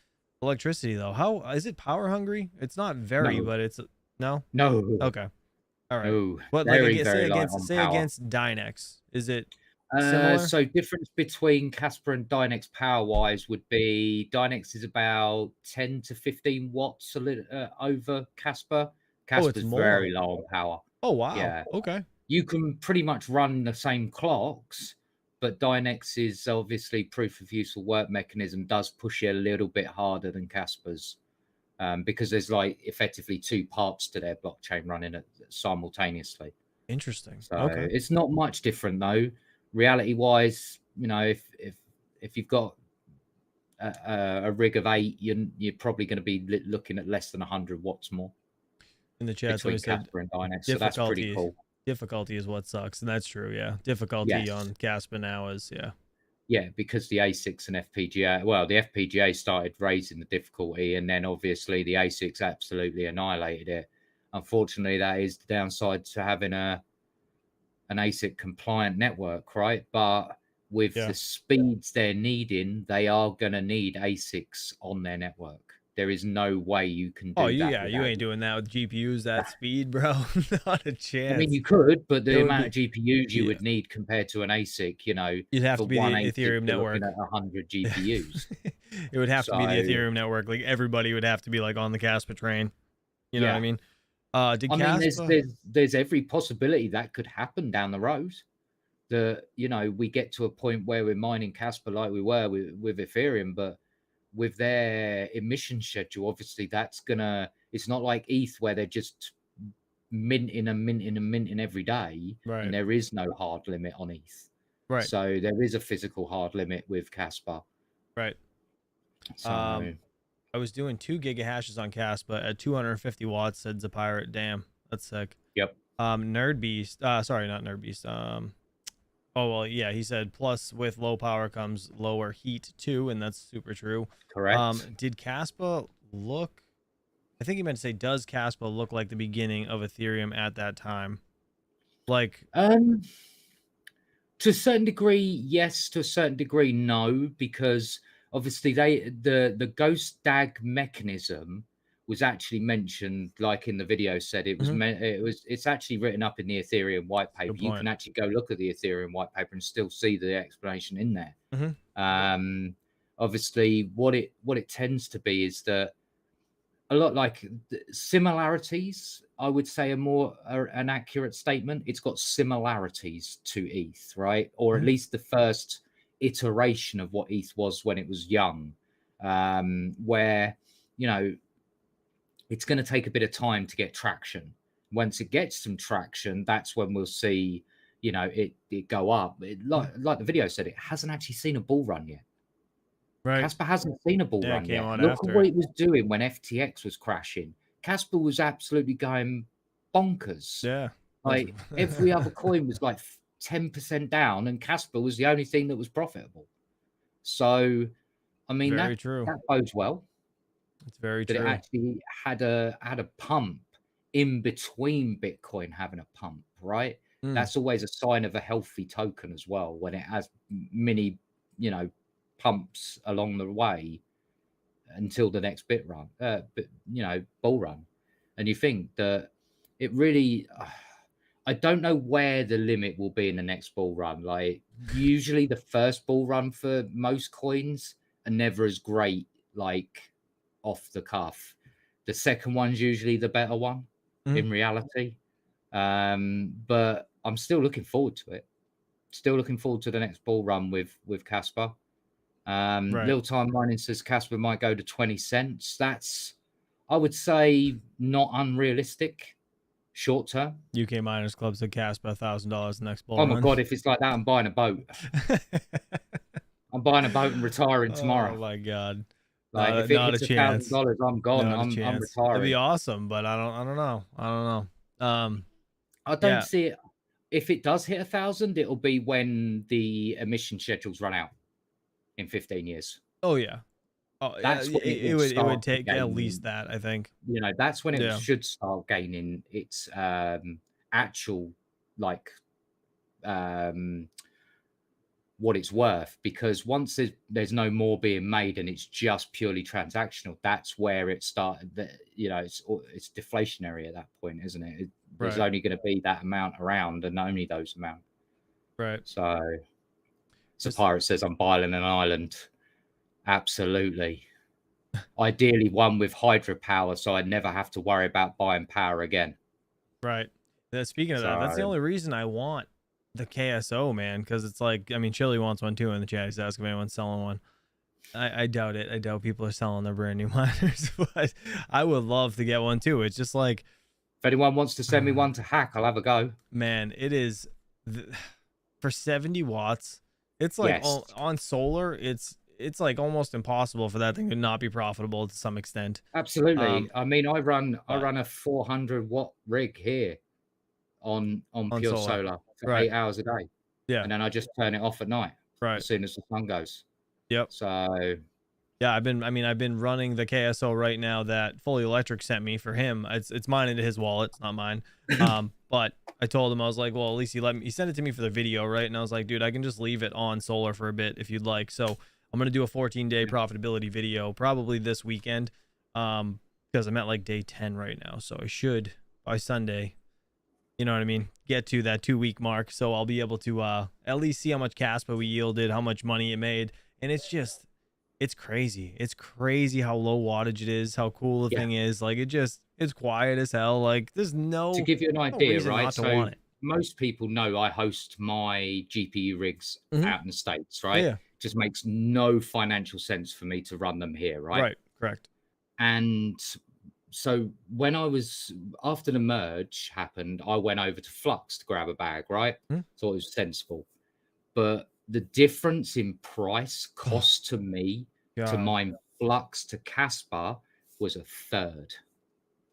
electricity though. How is it power hungry? It's not very, No. but it's no. No. Okay. All right. No. What Very, like very light on say power. against Dynex? Is it similar? So difference between KASPA and Dynex power wise would be Dynex is about 10 to 15 watts over KASPA. KASPA's more. very low on power. Oh wow. Yeah. Okay. You can pretty much run the same clocks, but Dynex is obviously proof of useful work mechanism does push you a little bit harder than KASPA's. Because there's like effectively 2 parts to their blockchain running simultaneously. Interesting. So okay. it's not much different though. Reality wise, you know, if you've got a rig of 8, you're probably going to be looking at less than 100 watts more. In the chat, between somebody said KASPA and Dynex, so that's pretty cool. Difficulty is what sucks, and that's true. Yeah, difficulty on KASPA now is Yeah, because the ASICs and FPGA, well, the FPGA started raising the difficulty, and then obviously the ASICs absolutely annihilated it. Unfortunately, that is the downside to having an ASIC compliant network, right? But with the speeds they're needing, they are going to need ASICs on their network. There is no way you can do that. You ain't doing that with GPUs that speed, bro. Not a chance. I mean, you could, but the amount of GPUs you would need compared to an ASIC, you know, you'd have to be the Ethereum network. At 100 GPUs. It would have to be the Ethereum network. Like everybody would have to be like on the KASPA train. You know what I mean? There's every possibility that could happen down the road. You know, we get to a point where we're mining KASPA like we were with Ethereum, but with their emission schedule, obviously it's not like ETH where they're just minting every day, right? And there is no hard limit on ETH, right? So there is a physical hard limit with KASPA, right? So I was doing 2 gigahashes on KASPA at 250 watts, said Zapirate. Damn, that's sick. Yep. Nerd Beast, sorry, not Nerd Beast. Oh, well, yeah, he said, plus with low power comes lower heat too, and that's super true. Correct. Did KASPA look, I think he meant to say, does KASPA look like the beginning of Ethereum at that time? Like, to a certain degree, yes. To a certain degree, no, because obviously the ghost DAG mechanism was actually mentioned, like in the video said, it was it's actually written up in the Ethereum white paper. You can actually go look at the Ethereum white paper and still see the explanation in there. Obviously what it tends to be is that a lot like similarities, I would say, an accurate statement. It's got similarities to ETH, right? Or at least the first iteration of what ETH was when it was young, where, you know, it's going to take a bit of time to get traction. Once it gets some traction, that's when we'll see, you know, it go up. Like the video said, it hasn't actually seen a bull run yet. Right. KASPA hasn't seen a bull run yet. Look at what it was doing when FTX was crashing. KASPA was absolutely going bonkers. Yeah. Like every other coin was like 10% down, and KASPA was the only thing that was profitable. So, I mean, that bodes well. It's very true. That it actually had a pump in between Bitcoin having a pump, right? That's always a sign of a healthy token as well, when it has many, you know, pumps along the way until the next bull run. And you think that it really, I don't know where the limit will be in the next bull run. Like usually the first bull run for most coins are never as great like off the cuff. The second one's usually the better one in reality. But I'm still looking forward to it. Still looking forward to the next bull run with KASPA. Little Timeline says KASPA might go to 20 cents. That's, I would say, not unrealistic short term. UK Miners Club said KASPA $1,000 the next bull Oh my run. God, if it's like that, I'm buying a boat. I'm buying a boat and retiring tomorrow. Oh my God. Like if it hits $1,000, I'm gone. I'm retiring. It'd be awesome, but I don't know. I don't see it. If it does hit 1,000, it'll be when the emission schedules run out in 15 years. Oh yeah. Oh, that's when it would take at least that, I think. You know, that's when it should start gaining its actual like what it's worth, because once there's no more being made and it's just purely transactional, that's where it started. You know, it's deflationary at that point, isn't it? There's only going to be that amount around, and only those amount. Right. So Pirate says I'm buying an island. Absolutely. Ideally one with hydropower, so I never have to worry about buying power again. Right. Speaking of that, that's the only reason I want the KSO, man, because it's like, I mean, Chili wants one too in the chat. He's asking if anyone's selling one. I doubt it. I doubt people are selling their brand new miners, but I would love to get one too. It's just like, if anyone wants to send me one to hack, I'll have a go. Man, it is for 70 watts. It's like on solar, it's like almost impossible for that thing to not be profitable to some extent. Absolutely. I mean, I run a 400 watt rig here on pure solar for 8 hours a day. Yeah. And then I just turn it off at night. Right. As soon as the sun goes. Yep. So yeah, I've been running the KSO right now that Fully Electric sent me for him. It's mine into his wallet. It's not mine. But I told him, I was like, well, at least he sent it to me for the video, right? And I was like, dude, I can just leave it on solar for a bit if you'd like. So I'm going to do a 14-day profitability video probably this weekend, because I'm at like day 10 right now. So I should, by Sunday, you know what I mean, get to that 2-week mark. So I'll be able to at least see how much KASPA we yielded, how much money it made. And it's just, it's crazy. It's crazy how low wattage it is, how cool the thing is. Like, it's quiet as hell. Like, there's no, to give you an idea, right? So most people know I host my GPU rigs out in the States, right? Yeah. Just makes no financial sense for me to run them here, right? Right, correct. And so when I was, after the merge happened, I went over to Flux to grab a bag, right? Thought it was sensible. But the difference in price, cost to me, to mine Flux to KASPA, was a third.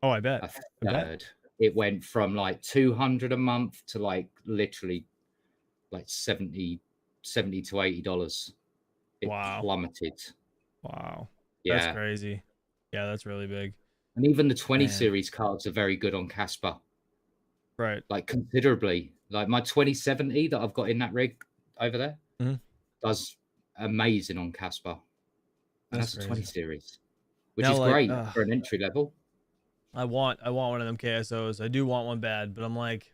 Oh, I bet. A third. It went from like 200 a month to like literally like 70 to $80. It plummeted. Wow. Yeah. That's crazy. Yeah, that's really big. And even the 20 series cards are very good on KASPA. Right. Like considerably. Like my 2070 that I've got in that rig over there does amazing on KASPA. And that's a 20 series, which is great for an entry level. I want one of them KSOs. I do want one bad, but I'm like,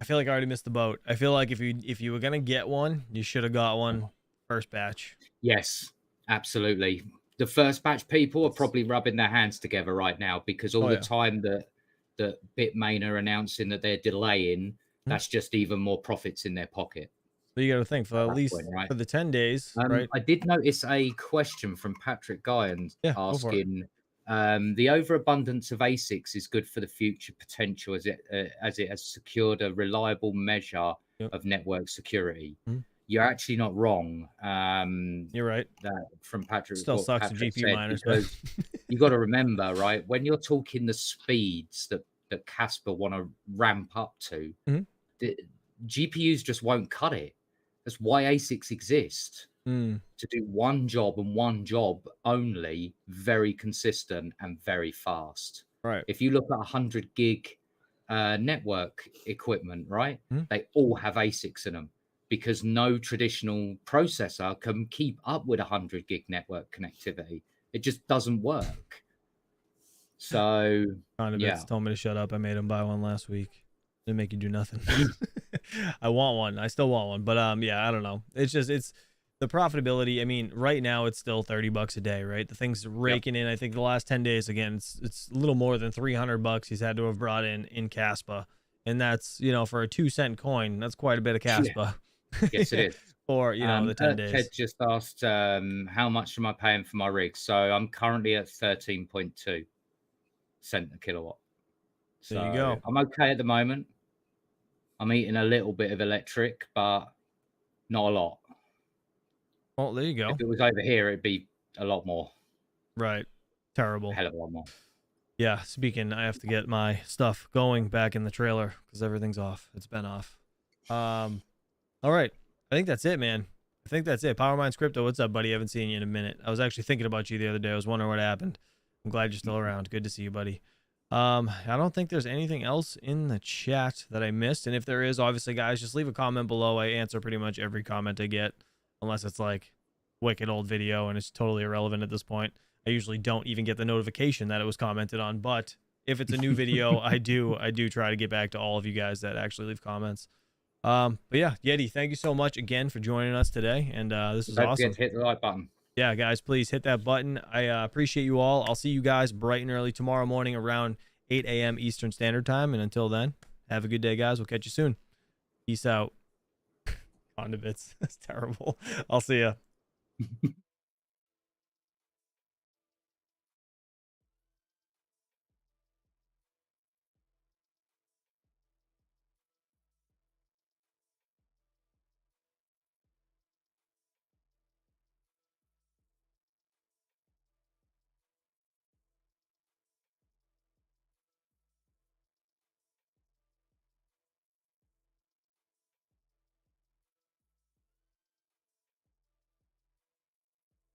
I feel like I already missed the boat. I feel like if you were gonna get one, you should have got one first batch. Yes, absolutely. The first batch people are probably rubbing their hands together right now, because all the time that Bitmain are announcing that they're delaying, that's just even more profits in their pocket. So you got to think for at least for the 10 days, right? I did notice a question from Patrick Guyan asking, the overabundance of ASICs is good for the future potential as it has secured a reliable measure of network security. You're actually not wrong. You're right. That from Patrick still sucks to GPU miners, because you got to remember, right? When you're talking the speeds that KASPA want to ramp up to, the GPUs just won't cut it. That's why ASICs exist, to do one job and one job only, very consistent and very fast. Right. If you look at 100 gig network equipment, right, they all have ASICs in them, because no traditional processor can keep up with 100 gig network connectivity. It just doesn't work. So told me to shut up. I made him buy one last week. Didn't make you do nothing. I want one. I still want one, but yeah, I don't know. It's just the profitability, I mean, right now it's still $30 a day, right? The thing's raking in. I think the last 10 days, again, it's a little more than $300 he's had to have brought in KASPA. And that's, you know, for a 2-cent coin, that's quite a bit of KASPA. Yes, it is. For, you know, the 10 days. Ted just asked, how much am I paying for my rig? So I'm currently at 13.2 cent a kilowatt. So There you go. I'm okay at the moment. I'm eating a little bit of electric, but not a lot. Well, there you go. If it was over here, it'd be a lot more. Right. Terrible. A hell of a lot more. Yeah, speaking, I have to get my stuff going back in the trailer because everything's off. It's been off. All right. I think that's it, man. I think that's it. Power Minds Crypto, what's up, buddy? I haven't seen you in a minute. I was actually thinking about you the other day. I was wondering what happened. I'm glad you're still around. Good to see you, buddy. I don't think there's anything else in the chat that I missed. And if there is, obviously, guys, just leave a comment below. I answer pretty much every comment I get, unless it's like wicked old video and it's totally irrelevant at this point. I usually don't even get the notification that it was commented on, but if it's a new video, I do try to get back to all of you guys that actually leave comments. But yeah, Yeti, thank you so much again for joining us today, and this is awesome. Hit the like button. Yeah, guys, please hit that button. I appreciate you all. I'll see you guys bright and early tomorrow morning around 8 a.m. Eastern Standard Time, and until then, have a good day, guys. We'll catch you soon. Peace out. Condiments. That's terrible. I'll see ya.